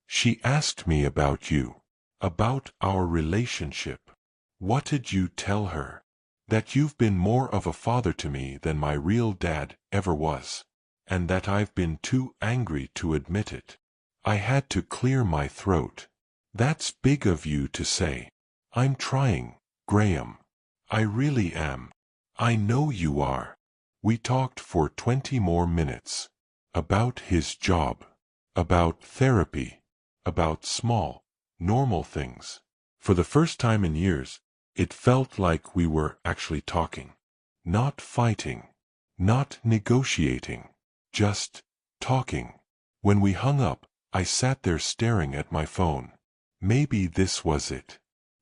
She asked me about you. About our relationship. What did you tell her? That you've been more of a father to me than my real dad ever was. And that I've been too angry to admit it. I had to clear my throat. That's big of you to say. I'm trying, Graham. I really am. I know you are. We talked for 20 more minutes. About his job. About therapy. About small, normal things. For the first time in years, it felt like we were actually talking. Not fighting. Not negotiating. Just talking. When we hung up, I sat there staring at my phone. Maybe this was it.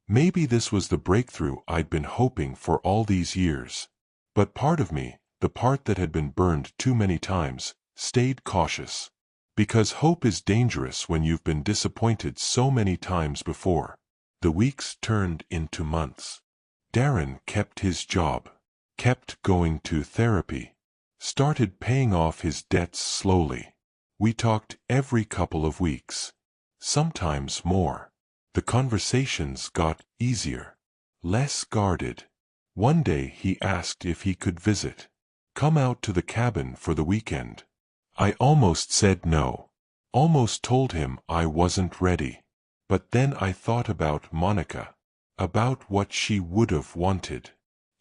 Maybe this was the breakthrough I'd been hoping for all these years. But part of me, the part that had been burned too many times, stayed cautious. Because hope is dangerous when you've been disappointed so many times before. The weeks turned into months. Darren kept his job. Kept going to therapy. Started paying off his debts slowly. We talked every couple of weeks. Sometimes more. The conversations got easier. Less guarded. One day he asked if he could visit. Come out to the cabin for the weekend. I almost said no. Almost told him I wasn't ready. But then I thought about Monica. About what she would have wanted.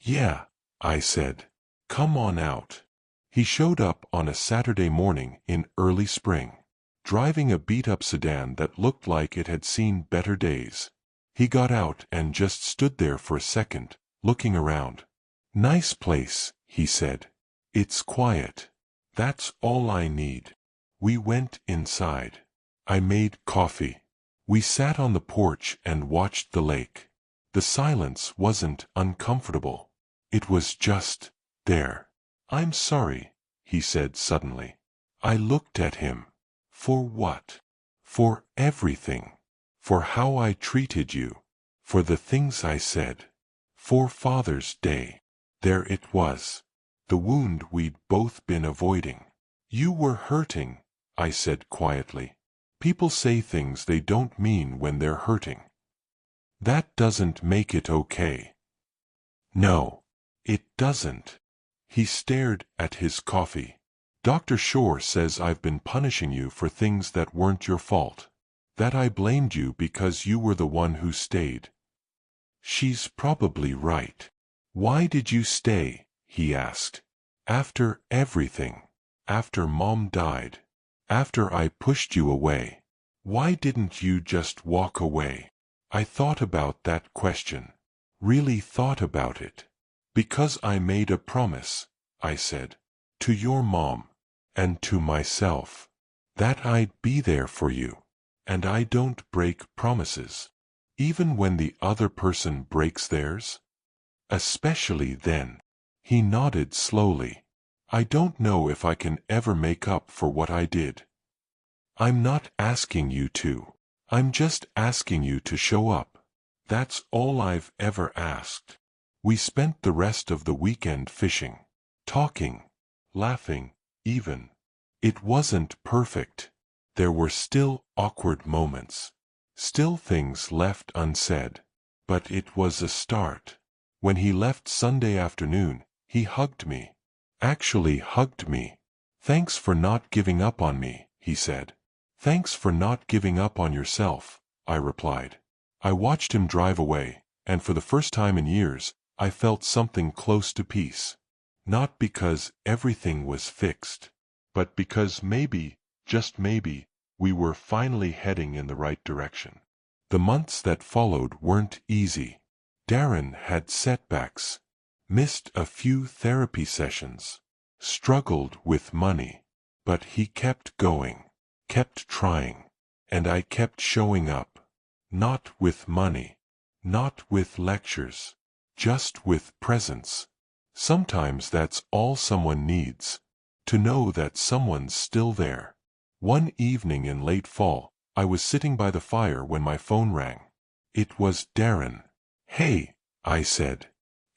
Yeah, I said. Come on out. He showed up on a Saturday morning in early spring. Driving a beat-up sedan that looked like it had seen better days. He got out and just stood there for a second, looking around. Nice place, he said. It's quiet. That's all I need. We went inside. I made coffee. We sat on the porch and watched the lake. The silence wasn't uncomfortable. It was just there. I'm sorry, he said suddenly. I looked at him. For what? For everything. For how I treated you. For the things I said. For Father's Day. There it was. The wound we'd both been avoiding. You were hurting, I said quietly. People say things they don't mean when they're hurting. That doesn't make it okay. No, it doesn't. He stared at his coffee. Dr. Shore says I've been punishing you for things that weren't your fault. That I blamed you because you were the one who stayed. She's probably right. Why did you stay? He asked. After everything. After Mom died. After I pushed you away. Why didn't you just walk away? I thought about that question. Really thought about it. Because I made a promise, I said. To your mom. And to myself. That I'd be there for you. And I don't break promises. Even when the other person breaks theirs? Especially then. He nodded slowly. I don't know if I can ever make up for what I did. I'm not asking you to. I'm just asking you to show up. That's all I've ever asked. We spent the rest of the weekend fishing, talking, laughing, even. It wasn't perfect. There were still awkward moments. Still things left unsaid. But it was a start. When he left Sunday afternoon, he hugged me. Actually hugged me. Thanks for not giving up on me, he said. Thanks for not giving up on yourself, I replied. I watched him drive away, and for the first time in years, I felt something close to peace. Not because everything was fixed, but because maybe, just maybe, we were finally heading in the right direction. The months that followed weren't easy. Darren had setbacks, missed a few therapy sessions, struggled with money, but he kept going, kept trying, and I kept showing up. Not with money, not with lectures, just with presence. Sometimes that's all someone needs, to know that someone's still there. One evening in late fall, I was sitting by the fire when my phone rang. It was Darren. Hey, I said.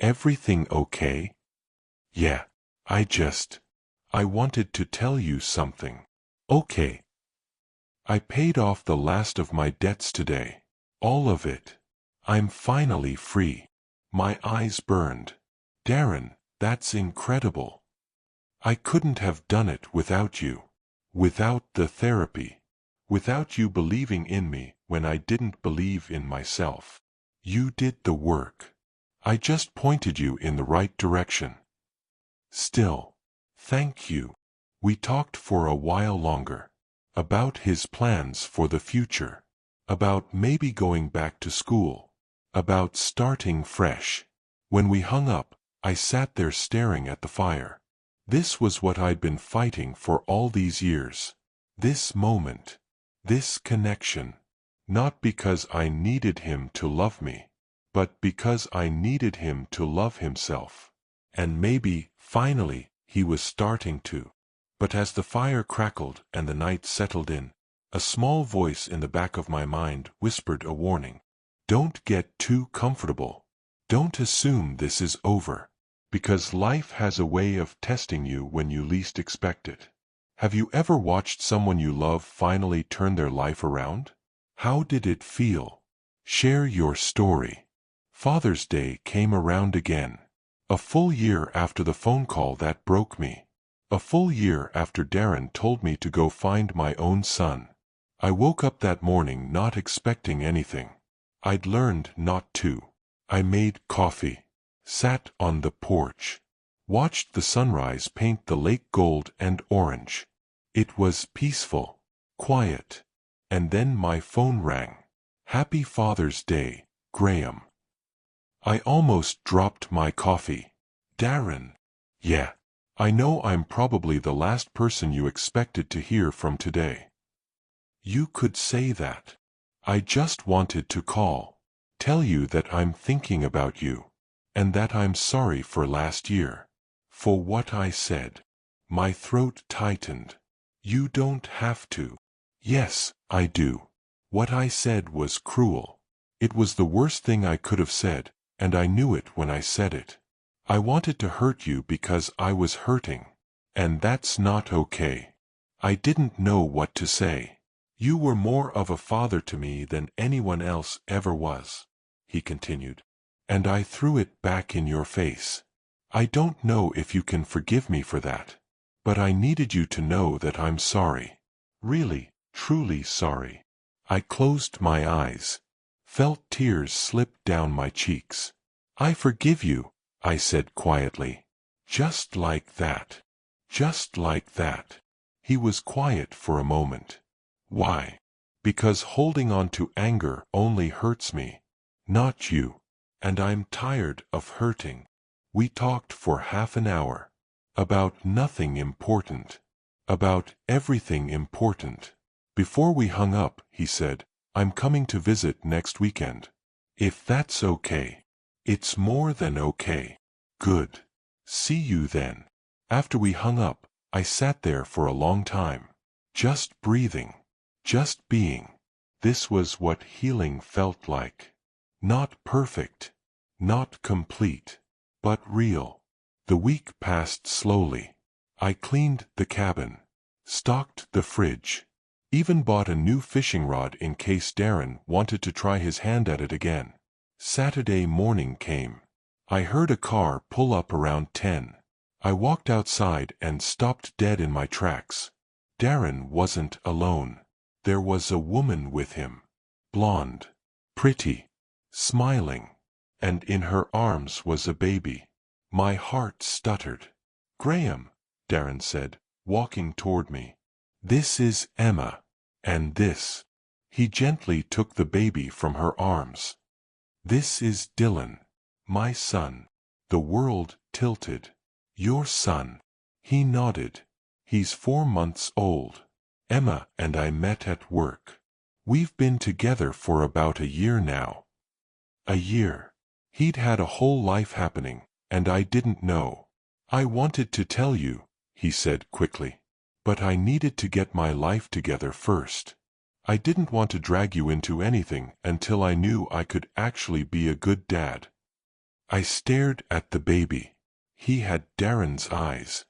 Everything okay? Yeah, I wanted to tell you something. Okay. I paid off the last of my debts today. All of it. I'm finally free. My eyes burned. Darren, that's incredible. I couldn't have done it without you. Without the therapy. Without you believing in me when I didn't believe in myself. You did the work. I just pointed you in the right direction. Still, thank you. We talked for a while longer. About his plans for the future. About maybe going back to school. About starting fresh. When we hung up, I sat there staring at the fire. This was what I'd been fighting for all these years. This moment. This connection. Not because I needed him to love me, but because I needed him to love himself. And maybe, finally, he was starting to. But as the fire crackled and the night settled in, a small voice in the back of my mind whispered a warning. Don't get too comfortable. Don't assume this is over. Because life has a way of testing you when you least expect it. Have you ever watched someone you love finally turn their life around? How did it feel? Share your story. Father's Day came around again. A full year after the phone call that broke me. A full year after Darren told me to go find my own son. I woke up that morning not expecting anything. I'd learned not to. I made coffee. Sat on the porch. Watched the sunrise paint the lake gold and orange. It was peaceful. Quiet. And then my phone rang. Happy Father's Day, Graham. I almost dropped my coffee. Darren. Yeah. I know I'm probably the last person you expected to hear from today. You could say that. I just wanted to call. Tell you that I'm thinking about you. And that I'm sorry for last year. For what I said. My throat tightened. You don't have to. Yes, I do. What I said was cruel. It was the worst thing I could have said, and I knew it when I said it. I wanted to hurt you because I was hurting. And that's not okay. I didn't know what to say. You were more of a father to me than anyone else ever was, he continued. And I threw it back in your face. I don't know if you can forgive me for that. But I needed you to know that I'm sorry. Really, truly sorry. I closed my eyes. Felt tears slip down my cheeks. I forgive you, I said quietly. Just like that. Just like that. He was quiet for a moment. Why? Because holding on to anger only hurts me, not you. And I'm tired of hurting. We talked for half an hour. About nothing important. About everything important. Before we hung up, he said, I'm coming to visit next weekend. If that's okay. It's more than okay. Good. See you then. After we hung up, I sat there for a long time. Just breathing. Just being. This was what healing felt like. Not perfect. Not complete. But real. The week passed slowly. I cleaned the cabin. Stocked the fridge. Even bought a new fishing rod in case Darren wanted to try his hand at it again. Saturday morning came. I heard a car pull up around 10. I walked outside and stopped dead in my tracks. Darren wasn't alone. There was a woman with him. Blonde. Pretty. Smiling. And in her arms was a baby. My heart stuttered. Graham, Darren said, walking toward me. This is Emma. And this. He gently took the baby from her arms. This is Dylan. My son. The world tilted. Your son. He nodded. He's 4 months old. Emma and I met at work. We've been together for about a year now. A year. He'd had a whole life happening, and I didn't know. I wanted to tell you, he said quickly. But I needed to get my life together first. I didn't want to drag you into anything until I knew I could actually be a good dad. I stared at the baby. He had Darren's eyes.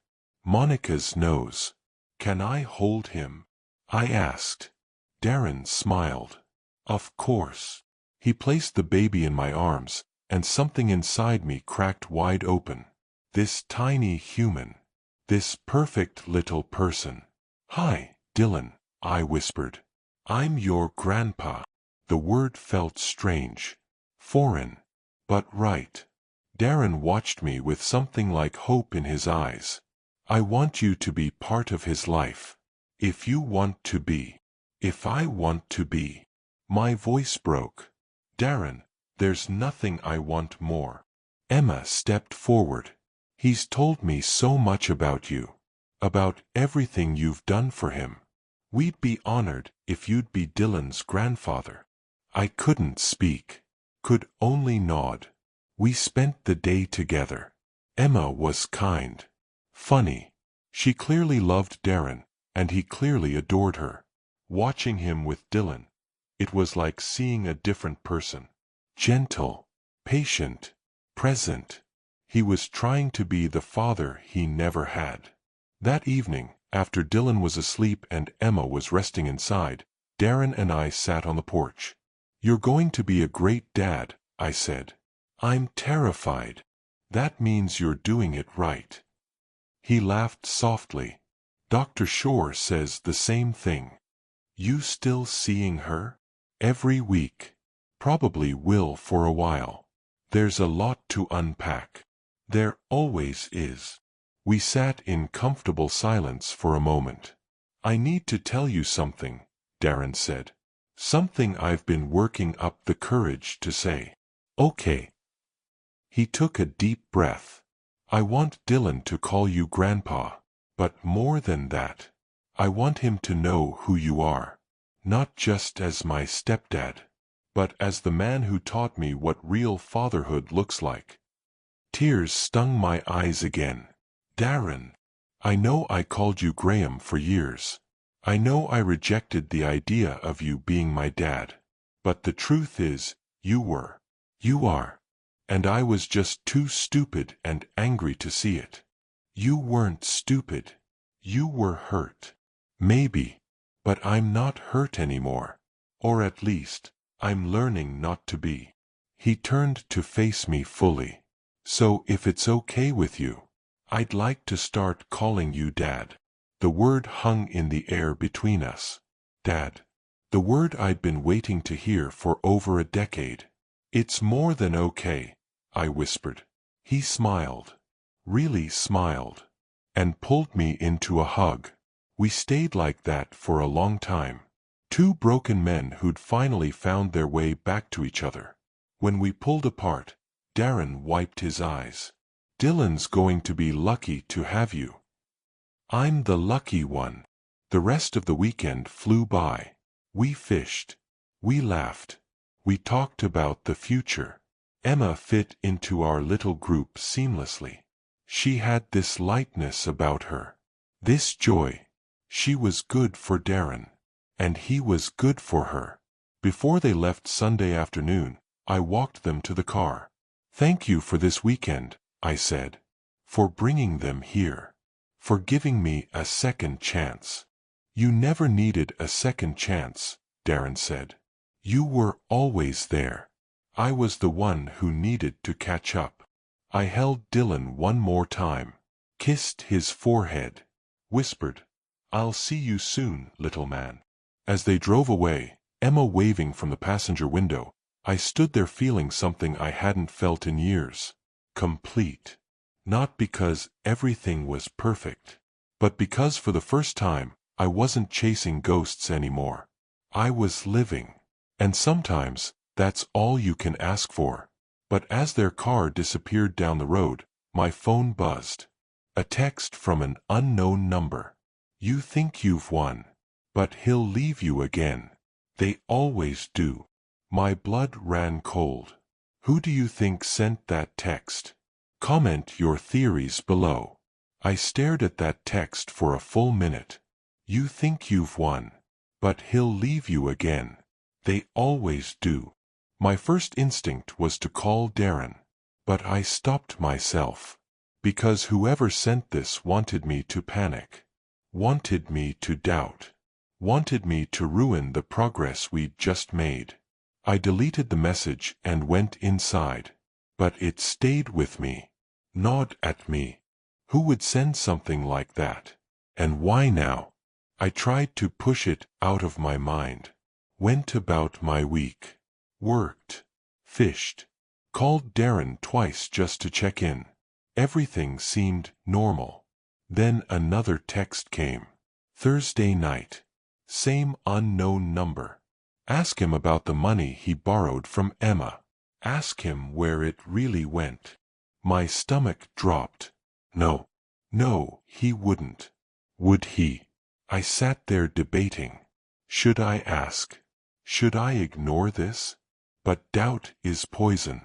Monica's nose. Can I hold him? I asked. Darren smiled. Of course. He placed the baby in my arms, and something inside me cracked wide open. This tiny human. This perfect little person. Hi, Dylan, I whispered. I'm your grandpa. The word felt strange. Foreign. But right. Darren watched me with something like hope in his eyes. I want you to be part of his life. If you want to be. If I want to be. My voice broke. Darren, there's nothing I want more. Emma stepped forward. He's told me so much about you. About everything you've done for him. We'd be honored if you'd be Dylan's grandfather. I couldn't speak. Could only nod. We spent the day together. Emma was kind. Funny. She clearly loved Darren, and he clearly adored her. Watching him with Dylan, it was like seeing a different person. Gentle. Patient. Present. He was trying to be the father he never had. That evening, after Dylan was asleep and Emma was resting inside, Darren and I sat on the porch. You're going to be a great dad, I said. I'm terrified. That means you're doing it right. He laughed softly. Dr. Shore says the same thing. You still seeing her? Every week. Probably will for a while. There's a lot to unpack. There always is. We sat in comfortable silence for a moment. I need to tell you something, Darren said. Something I've been working up the courage to say. Okay. He took a deep breath. I want Dylan to call you Grandpa. But more than that, I want him to know who you are. Not just as my stepdad, but as the man who taught me what real fatherhood looks like. Tears stung my eyes again. Darren, I know I called you Graham for years. I know I rejected the idea of you being my dad. But the truth is, You were. You are. And I was just too stupid and angry to see it. You weren't stupid. You were hurt. Maybe. But I'm not hurt anymore. Or at least, I'm learning not to be. He turned to face me fully. So if it's okay with you, I'd like to start calling you Dad. The word hung in the air between us. Dad. The word I'd been waiting to hear for over a decade. It's more than okay, I whispered. He smiled. Really smiled. And pulled me into a hug. We stayed like that for a long time. Two broken men who'd finally found their way back to each other. When we pulled apart, Darren wiped his eyes. Dylan's going to be lucky to have you. I'm the lucky one. The rest of the weekend flew by. We fished. We laughed. We talked about the future. Emma fit into our little group seamlessly. She had this lightness about her. This joy. She was good for Darren. And he was good for her. Before they left Sunday afternoon, I walked them to the car. Thank you for this weekend, I said. For bringing them here. For giving me a second chance. You never needed a second chance, Darren said. You were always there. I was the one who needed to catch up. I held Dylan one more time. Kissed his forehead. Whispered, I'll see you soon, little man. As they drove away, Emma waving from the passenger window, I stood there feeling something I hadn't felt in years. Complete. Not because everything was perfect, but because for the first time, I wasn't chasing ghosts anymore. I was living. And sometimes, that's all you can ask for. But as their car disappeared down the road, my phone buzzed. A text from an unknown number. You think you've won. But he'll leave you again. They always do. My blood ran cold. Who do you think sent that text? Comment your theories below. I stared at that text for a full minute. You think you've won. But he'll leave you again. They always do. My first instinct was to call Darren. But I stopped myself. Because whoever sent this wanted me to panic. Wanted me to doubt. Wanted me to ruin the progress we'd just made. I deleted the message and went inside. But it stayed with me. Gnawed at me. Who would send something like that? And why now? I tried to push it out of my mind. Went about my week. Worked. Fished. Called Darren twice just to check in. Everything seemed normal. Then another text came. Thursday night. Same unknown number. Ask him about the money he borrowed from Emma. Ask him where it really went. My stomach dropped. No. No, he wouldn't. Would he? I sat there debating. Should I ask? Should I ignore this? But doubt is poison.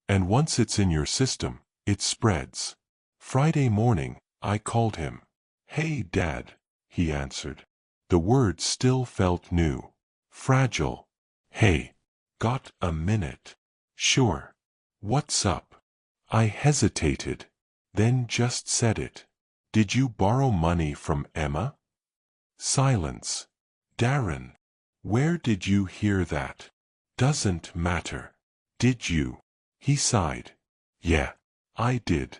And once it's in your system, it spreads. Friday morning, I called him. Hey, Dad, he answered. The words still felt new. Fragile. Hey. Got a minute? Sure. What's up? I hesitated. Then just said it. Did you borrow money from Emma? Silence. Darren. Where did you hear that? Doesn't matter. Did you? He sighed. Yeah, I did.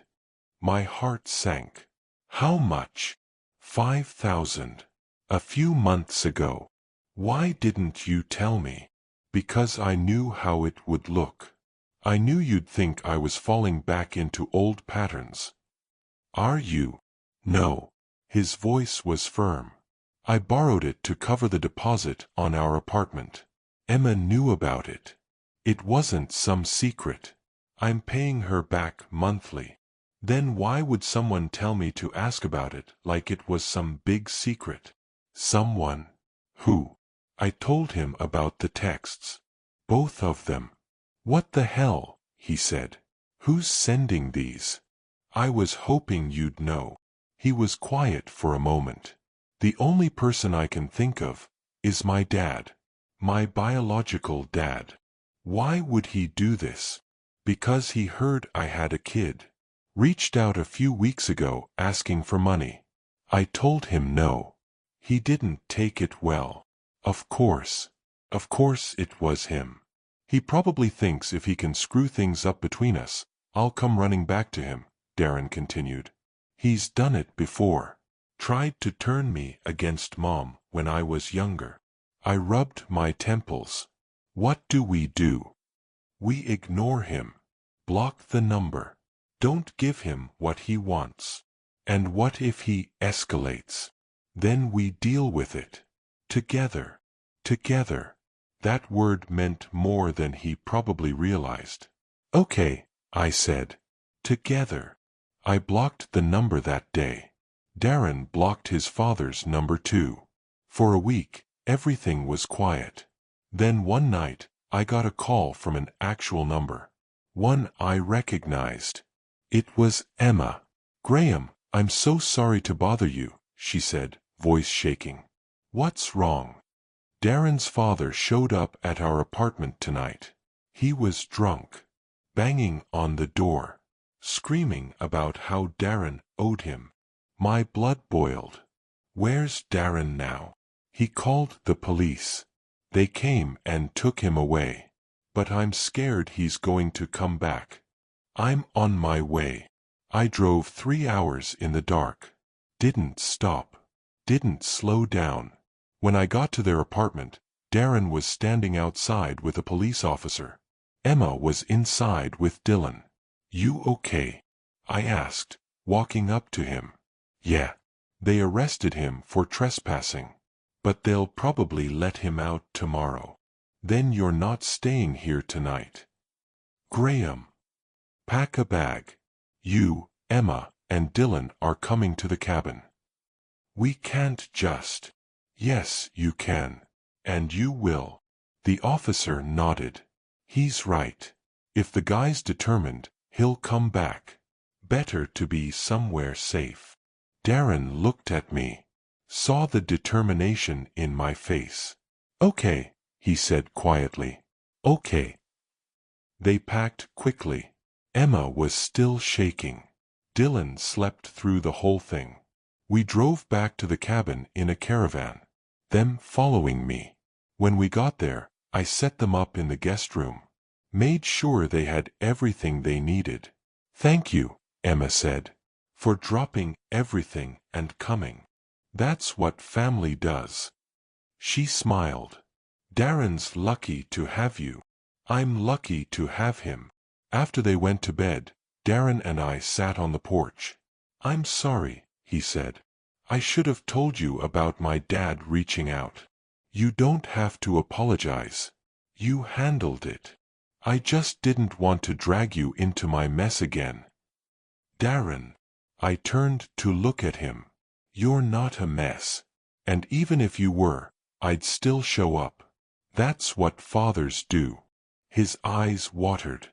My heart sank. How much? 5,000. A few months ago. Why didn't you tell me? Because I knew how it would look. I knew you'd think I was falling back into old patterns. Are you? No. His voice was firm. I borrowed it to cover the deposit on our apartment. Emma knew about it. It wasn't some secret. I'm paying her back monthly. Then why would someone tell me to ask about it like it was some big secret? Someone? Who? I told him about the texts. Both of them. What the hell? He said. Who's sending these? I was hoping you'd know. He was quiet for a moment. The only person I can think of is my dad. My biological dad. Why would he do this? Because he heard I had a kid. Reached out a few weeks ago asking for money. I told him no. He didn't take it well. Of course it was him. He probably thinks if he can screw things up between us, I'll come running back to him, Darren continued. He's done it before. Tried to turn me against Mom when I was younger. I rubbed my temples. What do? We ignore him. Block the number. Don't give him what he wants. And what if he escalates? Then we deal with it. Together. Together. That word meant more than he probably realized. Okay, I said. Together. I blocked the number that day. Darren blocked his father's number too. For a week, everything was quiet. Then one night, I got a call from an actual number. One I recognized. It was Emma. Graham, I'm so sorry to bother you, she said, voice shaking. What's wrong? Darren's father showed up at our apartment tonight. He was drunk, banging on the door, screaming about how Darren owed him. My blood boiled. Where's Darren now? He called the police. They came and took him away. But I'm scared he's going to come back. I'm on my way. I drove 3 hours in the dark. Didn't stop. Didn't slow down. When I got to their apartment, Darren was standing outside with a police officer. Emma was inside with Dylan. You okay? I asked, walking up to him. Yeah. They arrested him for trespassing. But they'll probably let him out tomorrow. Then you're not staying here tonight. Graham. Pack a bag. You, Emma, and Dylan are coming to the cabin. We can't just. Yes, you can. And you will. The officer nodded. He's right. If the guy's determined, he'll come back. Better to be somewhere safe. Darren looked at me. Saw the determination in my face. Okay, he said quietly. Okay. They packed quickly. Emma was still shaking. Dylan slept through the whole thing. We drove back to the cabin in a caravan, them following me. When we got there, I set them up in the guest room. Made sure they had everything they needed. Thank you, Emma said, for dropping everything and coming. That's what family does. She smiled. Darren's lucky to have you. I'm lucky to have him. After they went to bed, Darren and I sat on the porch. I'm sorry, he said. I should have told you about my dad reaching out. You don't have to apologize. You handled it. I just didn't want to drag you into my mess again. Darren. I turned to look at him. You're not a mess. And even if you were, I'd still show up. That's what fathers do. His eyes watered.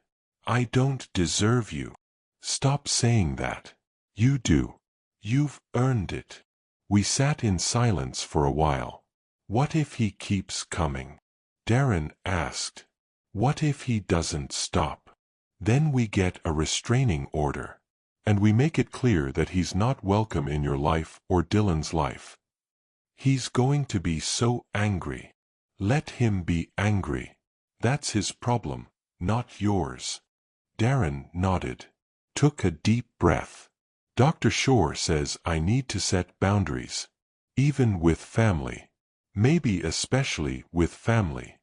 I don't deserve you. Stop saying that. You do. You've earned it. We sat in silence for a while. What if he keeps coming? Darren asked. What if he doesn't stop? Then we get a restraining order. And we make it clear that he's not welcome in your life or Dylan's life. He's going to be so angry. Let him be angry. That's his problem, not yours. Darren nodded. Took a deep breath. Dr. Shore says I need to set boundaries. Even with family. Maybe especially with family.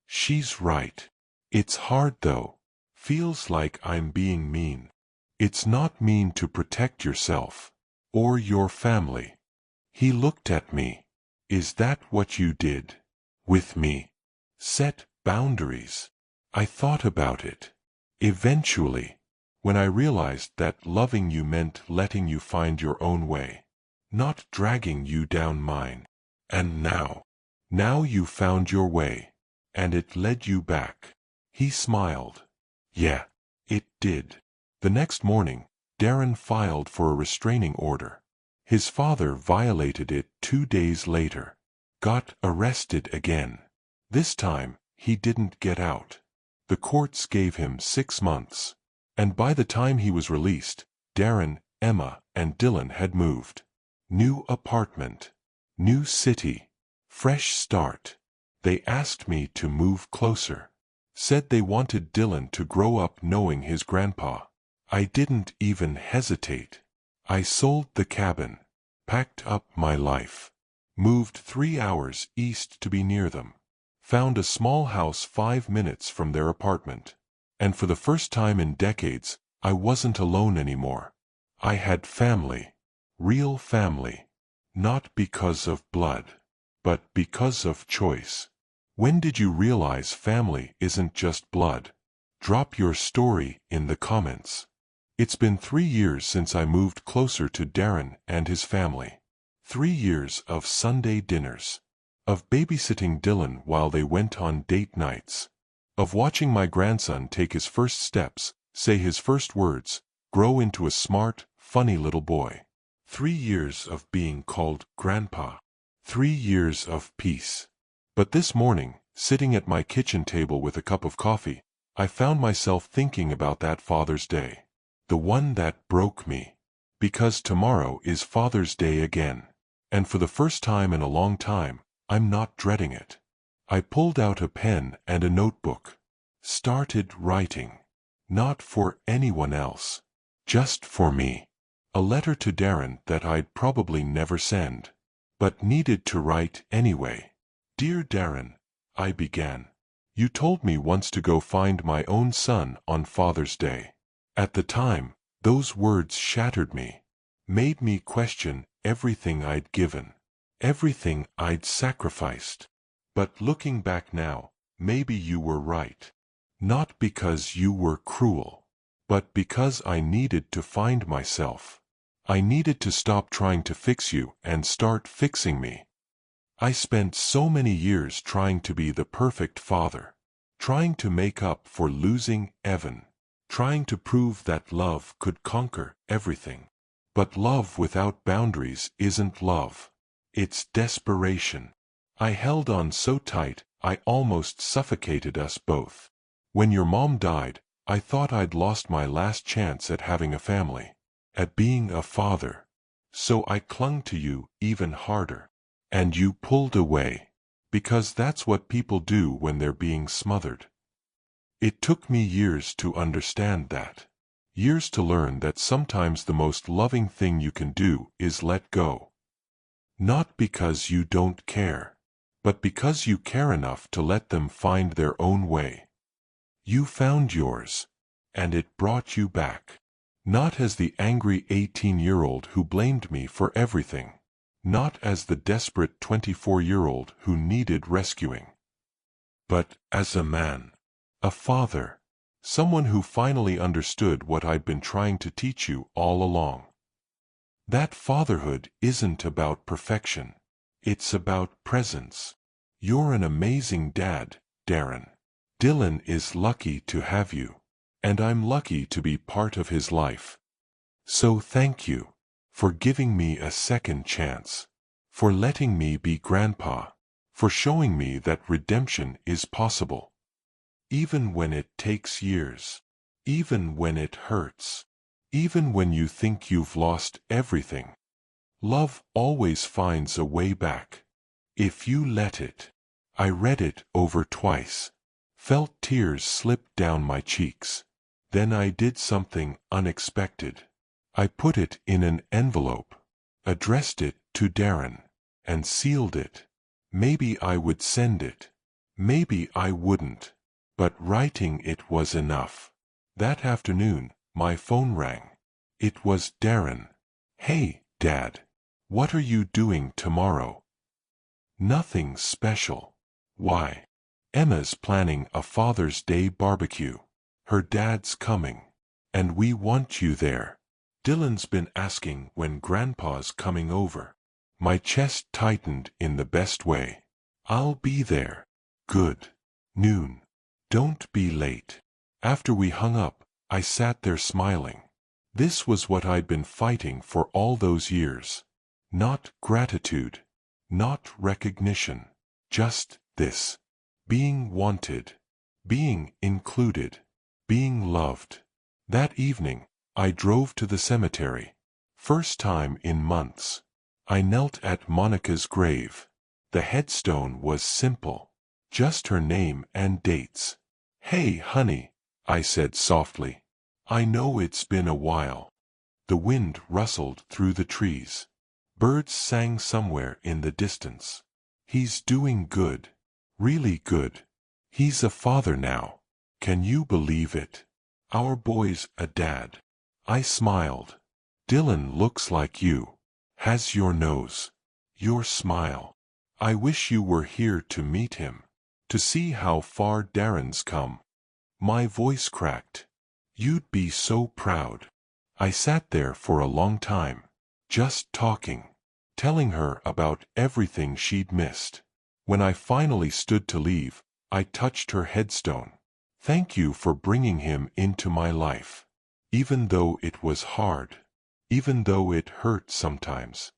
She's right. It's hard though. Feels like I'm being mean. It's not mean to protect yourself. Or your family. He looked at me. Is that what you did? With me? Set boundaries. I thought about it. Eventually. When I realized that loving you meant letting you find your own way. Not dragging you down mine. And now. Now you found your way. And it led you back. He smiled. Yeah, it did. The next morning, Darren filed for a restraining order. His father violated it 2 days later. Got arrested again. This time, he didn't get out. The courts gave him 6 months. And by the time he was released, Darren, Emma, and Dylan had moved. New apartment. New city. Fresh start. They asked me to move closer. Said they wanted Dylan to grow up knowing his grandpa. I didn't even hesitate. I sold the cabin. Packed up my life. Moved 3 hours east to be near them. Found a small house 5 minutes from their apartment. And for the first time in decades, I wasn't alone anymore. I had family. Real family. Not because of blood, but because of choice. When did you realize family isn't just blood? Drop your story in the comments. It's been 3 years since I moved closer to Darren and his family. 3 years of Sunday dinners. Of babysitting Dylan while they went on date nights. Of watching my grandson take his first steps, say his first words, grow into a smart, funny little boy. 3 years of being called Grandpa. 3 years of peace. But this morning, sitting at my kitchen table with a cup of coffee, I found myself thinking about that Father's Day. The one that broke me. Because tomorrow is Father's Day again. And for the first time in a long time, I'm not dreading it. I pulled out a pen and a notebook. Started writing. Not for anyone else. Just for me. A letter to Darren that I'd probably never send. But needed to write anyway. Dear Darren, I began. You told me once to go find my own son on Father's Day. At the time, those words shattered me. Made me question everything I'd given. Everything I'd sacrificed. But looking back now, maybe you were right. Not because you were cruel, but because I needed to find myself. I needed to stop trying to fix you and start fixing me. I spent so many years trying to be the perfect father. Trying to make up for losing Evan. Trying to prove that love could conquer everything. But love without boundaries isn't love. It's desperation. I held on so tight, I almost suffocated us both. When your mom died, I thought I'd lost my last chance at having a family. At being a father. So I clung to you even harder. And you pulled away. Because that's what people do when they're being smothered. It took me years to understand that. Years to learn that sometimes the most loving thing you can do is let go. Not because you don't care, but because you care enough to let them find their own way. You found yours, and it brought you back. Not as the angry 18-year-old who blamed me for everything. Not as the desperate 24-year-old who needed rescuing. But as a man. A father. Someone who finally understood what I'd been trying to teach you all along. That fatherhood isn't about perfection. It's about presence. You're an amazing dad, Darren. Dylan is lucky to have you. And I'm lucky to be part of his life. So thank you. For giving me a second chance. For letting me be Grandpa. For showing me that redemption is possible. Even when it takes years. Even when it hurts. Even when you think you've lost everything. Love always finds a way back. If you let it. I read it over twice. Felt tears slip down my cheeks. Then I did something unexpected. I put it in an envelope. Addressed it to Darren. And sealed it. Maybe I would send it. Maybe I wouldn't. But writing it was enough. That afternoon, my phone rang. It was Darren. Hey, Dad. What are you doing tomorrow? Nothing special. Why? Emma's planning a Father's Day barbecue. Her dad's coming. And we want you there. Dylan's been asking when Grandpa's coming over. My chest tightened in the best way. I'll be there. Good. Noon. Don't be late. After we hung up, I sat there smiling. This was what I'd been fighting for all those years. Not gratitude. Not recognition. Just this. Being wanted. being included, being loved. That evening, I drove to the cemetery. First time in months. I knelt at Monica's grave. The headstone was simple. Just her name and dates. "Hey, honey," I said softly. "I know it's been a while." The wind rustled through the trees. Birds sang somewhere in the distance. "He's doing good. Really good. He's a father now. Can you believe it? Our boy's a dad." I smiled. "Dylan looks like you. Has your nose. Your smile. I wish you were here to meet him. To see how far Darren's come." My voice cracked. "You'd be so proud." I sat there for a long time, just talking, telling her about everything she'd missed. When I finally stood to leave, I touched her headstone. "Thank you for bringing him into my life. Even though it was hard. Even though it hurt sometimes.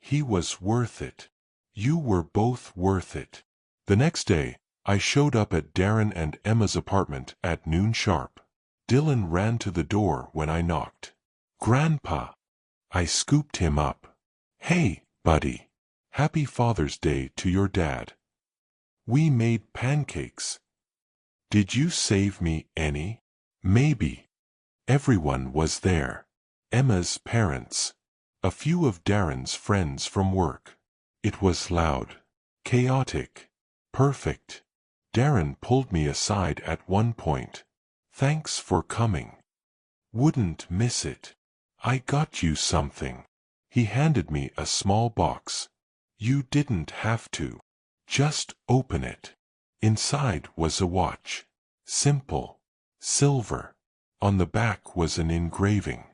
He was worth it. You were both worth it." The next day, I showed up at Darren and Emma's apartment at noon sharp. Dylan ran to the door when I knocked. "Grandpa." I scooped him up. "Hey, buddy. Happy Father's Day to your dad. We made pancakes. Did you save me any?" "Maybe." Everyone was there. Emma's parents. A few of Darren's friends from work. It was loud. Chaotic. Perfect. Darren pulled me aside at one point. "Thanks for coming. Wouldn't miss it. I got you something." He handed me a small box. "You didn't have to. Just open it." Inside was a watch. Simple. Silver. On the back was an engraving.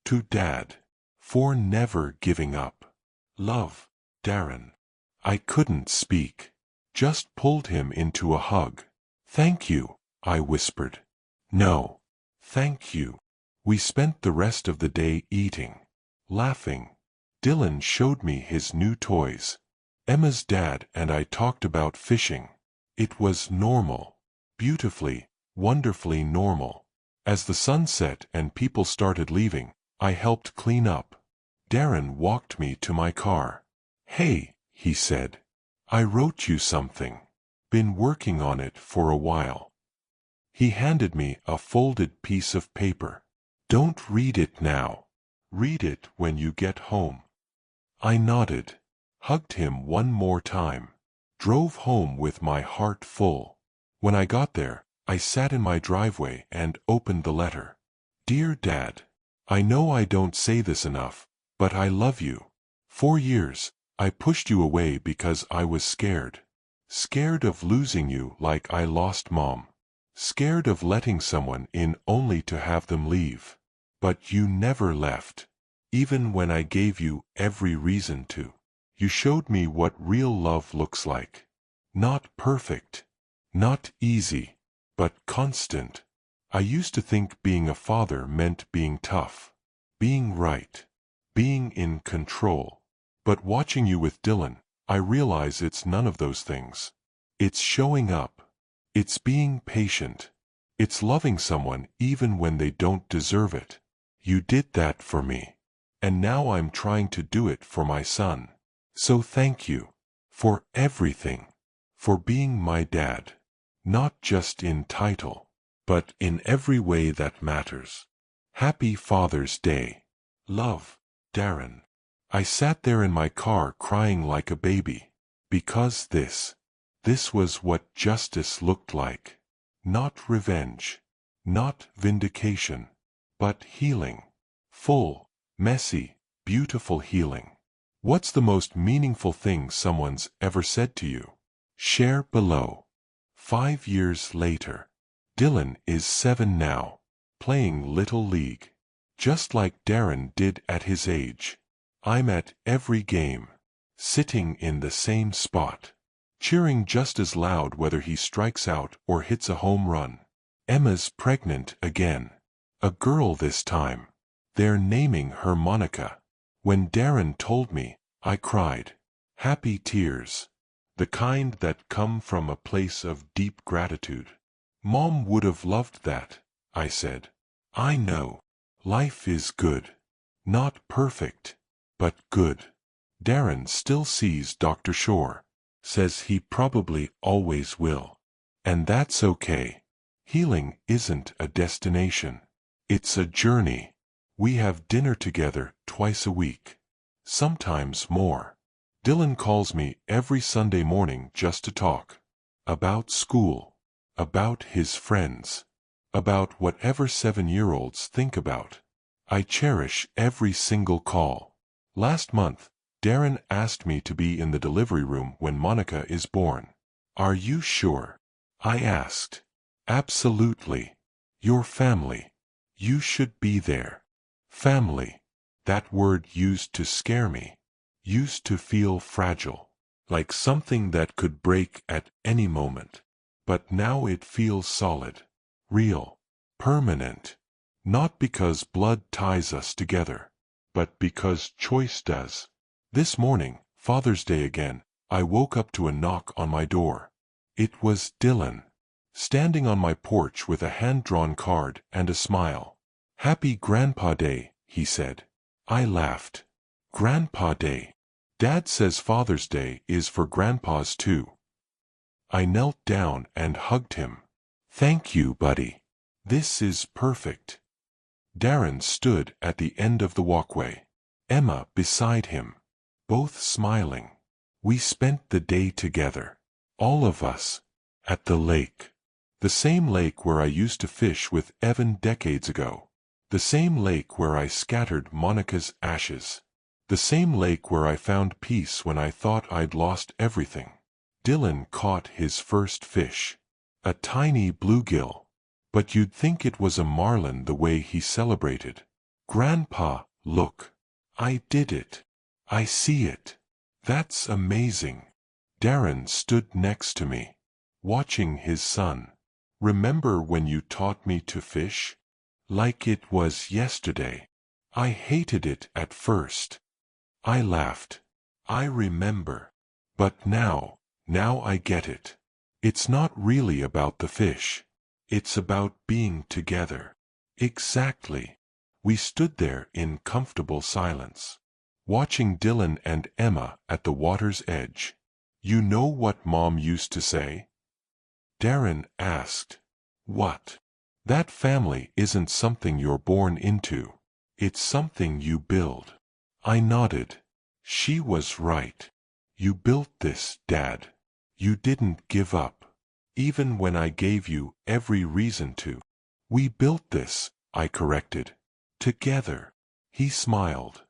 "To Dad. For never giving up. Love, Darren." I couldn't speak. Just pulled him into a hug. "Thank you," I whispered. "No. Thank you." We spent the rest of the day eating, laughing. Dylan showed me his new toys. Emma's dad and I talked about fishing. It was normal. Beautifully, wonderfully normal. As the sun set and people started leaving, I helped clean up. Darren walked me to my car. "Hey," he said. "I wrote you something. Been working on it for a while." He handed me a folded piece of paper. "Don't read it now. Read it when you get home." I nodded, hugged him one more time, drove home with my heart full. When I got there, I sat in my driveway and opened the letter. "Dear Dad, I know I don't say this enough, but I love you. For years, I pushed you away because I was scared. Scared of losing you like I lost Mom. Scared of letting someone in only to have them leave. But you never left. Even when I gave you every reason to. You showed me what real love looks like. Not perfect. Not easy. But constant. I used to think being a father meant being tough. Being right. Being in control. But watching you with Dylan, I realize it's none of those things. It's showing up. It's being patient. It's loving someone even when they don't deserve it. You did that for me. And now I'm trying to do it for my son. So thank you. For everything. For being my dad. Not just in title, but in every way that matters. Happy Father's Day. Love, Darren." I sat there in my car crying like a baby. Because this was what justice looked like. Not revenge. Not vindication. But healing. Full, messy, beautiful healing. What's the most meaningful thing someone's ever said to you? Share below. 5 years later. Dylan is 7 now. Playing Little League. Just like Darren did at his age. I'm at every game. Sitting in the same spot. Cheering just as loud whether he strikes out or hits a home run. Emma's pregnant again. A girl this time. They're naming her Monica. When Darren told me, I cried. Happy tears. The kind that come from a place of deep gratitude. Mom would have loved that, I said. I know. Life is good. Not perfect, but good. Darren still sees Dr. Shore. Says he probably always will. And that's okay. Healing isn't a destination. It's a journey. We have dinner together twice a week. Sometimes more. Dylan calls me every Sunday morning just to talk. About school. About his friends. About whatever 7-year-olds think about. I cherish every single call. Last month, Darren asked me to be in the delivery room when Monica is born. Are you sure? I asked. Absolutely. Your family. You should be there. Family. That word used to scare me. Used to feel fragile. Like something that could break at any moment. But now it feels solid. Real. Permanent. Not because blood ties us together, but because choice does. This morning, Father's Day again, I woke up to a knock on my door. It was Dylan. Standing on my porch with a hand-drawn card and a smile. Happy Grandpa Day, he said. I laughed. Grandpa Day. Dad says Father's Day is for grandpas too. I knelt down and hugged him. Thank you, buddy. This is perfect. Darren stood at the end of the walkway. Emma beside him. Both smiling. We spent the day together. All of us. At the lake. The same lake where I used to fish with Evan decades ago. The same lake where I scattered Monica's ashes. The same lake where I found peace when I thought I'd lost everything. Dylan caught his first fish. A tiny bluegill. But you'd think it was a marlin the way he celebrated. Grandpa, look. I did it. I see it. That's amazing. Darren stood next to me, watching his son. Remember when you taught me to fish? Like it was yesterday. I hated it at first. I laughed. I remember. But now I get it. It's not really about the fish. It's about being together. Exactly. We stood there in comfortable silence, watching Dylan and Emma at the water's edge. You know what Mom used to say? Darren asked. What? That family isn't something you're born into. It's something you build. I nodded. She was right. You built this, Dad. You didn't give up. Even when I gave you every reason to. We built this, I corrected. Together. He smiled.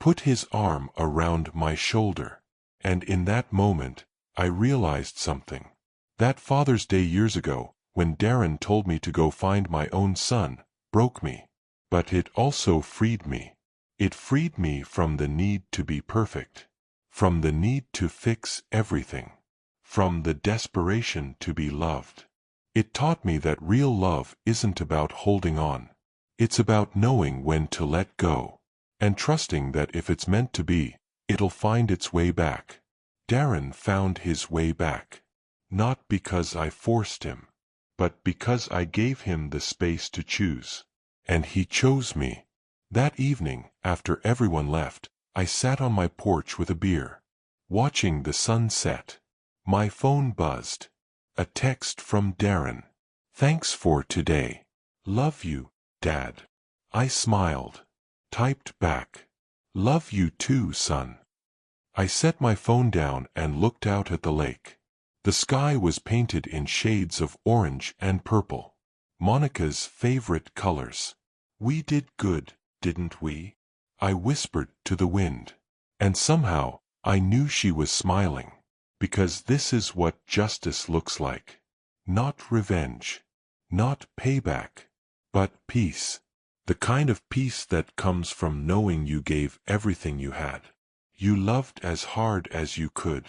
Put his arm around my shoulder. And in that moment, I realized something. That Father's Day years ago, when Darren told me to go find my own son, broke me. But it also freed me. It freed me from the need to be perfect. From the need to fix everything. From the desperation to be loved. It taught me that real love isn't about holding on. It's about knowing when to let go. And trusting that if it's meant to be, it'll find its way back. Darren found his way back. Not because I forced him, but because I gave him the space to choose. And he chose me. That evening, after everyone left, I sat on my porch with a beer, watching the sun set. My phone buzzed. A text from Darren. Thanks for today. Love you, Dad. I smiled. Typed back. Love you too, son. I set my phone down and looked out at the lake. The sky was painted in shades of orange and purple. Monica's favorite colors. We did good, didn't we? I whispered to the wind. And somehow, I knew she was smiling. Because this is what justice looks like. Not revenge. Not payback. But peace. The kind of peace that comes from knowing you gave everything you had. You loved as hard as you could.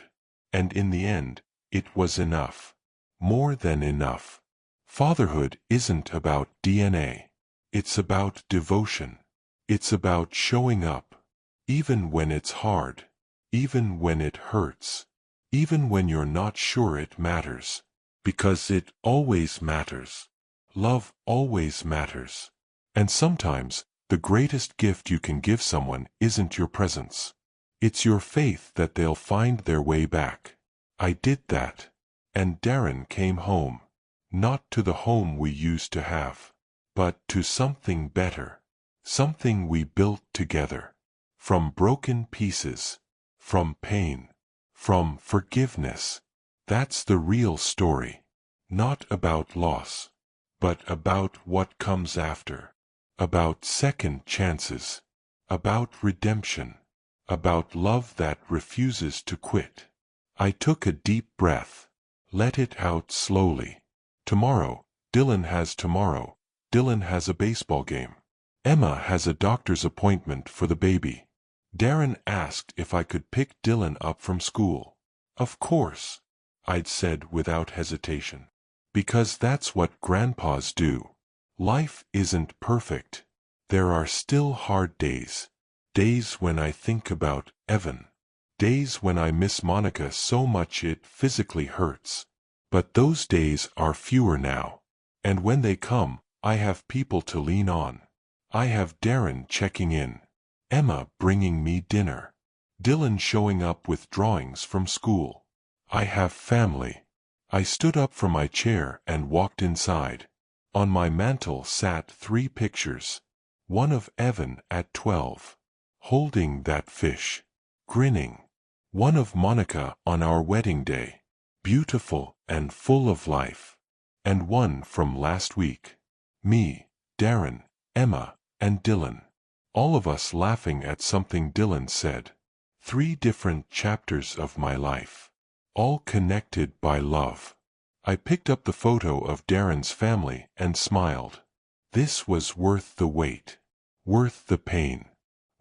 And in the end, it was enough. More than enough. Fatherhood isn't about DNA. It's about devotion. It's about showing up. Even when it's hard. Even when it hurts. Even when you're not sure it matters. Because it always matters. Love always matters. And sometimes, the greatest gift you can give someone isn't your presence. It's your faith that they'll find their way back. I did that. And Darren came home. Not to the home we used to have, but to something better. Something we built together. From broken pieces. From pain. From forgiveness. That's the real story. Not about loss, but about what comes after. About second chances. About redemption. About love that refuses to quit. I took a deep breath. Let it out slowly. Tomorrow, Dylan has a baseball game. Emma has a doctor's appointment for the baby. Darren asked if I could pick Dylan up from school. Of course, I'd said without hesitation. Because that's what grandpas do. Life isn't perfect. There are still hard days. Days when I think about Evan. Days when I miss Monica so much it physically hurts. But those days are fewer now. And when they come, I have people to lean on. I have Darren checking in. Emma bringing me dinner. Dylan showing up with drawings from school. I have family. I stood up from my chair and walked inside. On my mantel sat 3 pictures. One of Evan at 12. Holding that fish. Grinning. One of Monica on our wedding day. Beautiful and full of life. And one from last week. Me, Darren, Emma, and Dylan. All of us laughing at something Dylan said. 3 different chapters of my life. All connected by love. I picked up the photo of Darren's family and smiled. This was worth the wait. Worth the pain.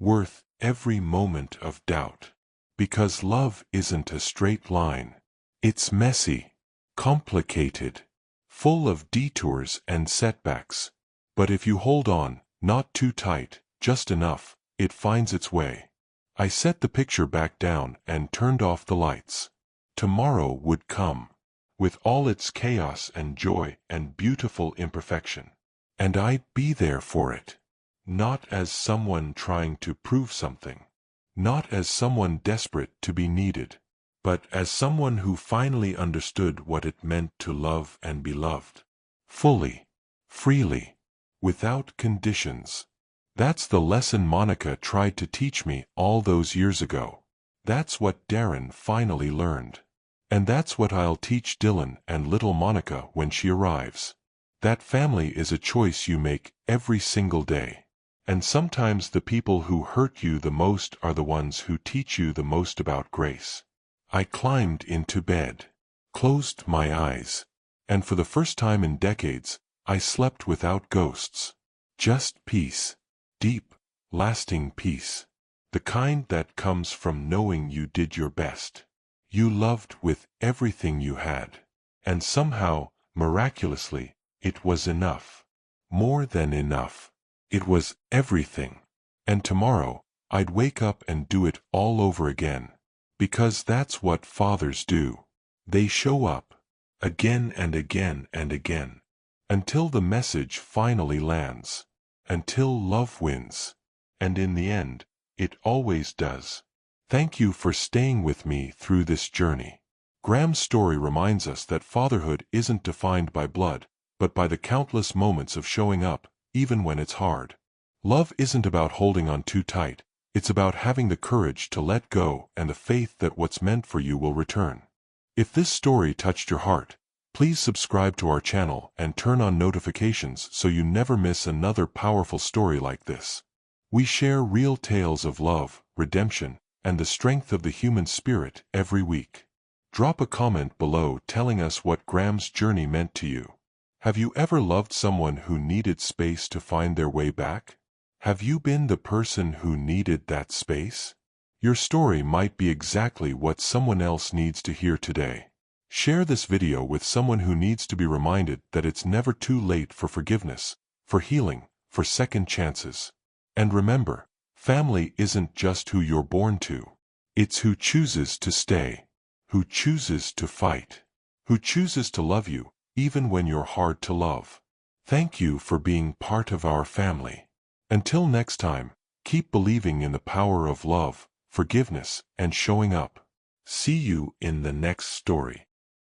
Worth every moment of doubt. Because love isn't a straight line. It's messy. Complicated. Full of detours and setbacks. But if you hold on, not too tight, just enough, it finds its way. I set the picture back down and turned off the lights. Tomorrow would come. With all its chaos and joy and beautiful imperfection. And I'd be there for it. Not as someone trying to prove something. Not as someone desperate to be needed. But as someone who finally understood what it meant to love and be loved. Fully. Freely. Without conditions. That's the lesson Monica tried to teach me all those years ago. That's what Darren finally learned. And that's what I'll teach Dylan and little Monica when she arrives. That family is a choice you make every single day. And sometimes the people who hurt you the most are the ones who teach you the most about grace. I climbed into bed. Closed my eyes. And for the first time in decades, I slept without ghosts. Just peace. Deep, lasting peace. The kind that comes from knowing you did your best. You loved with everything you had. And somehow, miraculously, it was enough. More than enough. It was everything. And tomorrow, I'd wake up and do it all over again. Because that's what fathers do. They show up. Again and again and again. Until the message finally lands. Until love wins. And in the end, it always does. Thank you for staying with me through this journey. Graham's story reminds us that fatherhood isn't defined by blood, but by the countless moments of showing up, even when it's hard. Love isn't about holding on too tight, it's about having the courage to let go and the faith that what's meant for you will return. If this story touched your heart, please subscribe to our channel and turn on notifications so you never miss another powerful story like this. We share real tales of love, redemption, and the strength of the human spirit every week. Drop a comment below telling us what Graham's journey meant to you. Have you ever loved someone who needed space to find their way back? Have you been the person who needed that space? Your story might be exactly what someone else needs to hear today. Share this video with someone who needs to be reminded that it's never too late for forgiveness, for healing, for second chances. And remember, family isn't just who you're born to. It's who chooses to stay, who chooses to fight, who chooses to love you, even when you're hard to love. Thank you for being part of our family. Until next time, keep believing in the power of love, forgiveness, and showing up. See you in the next story.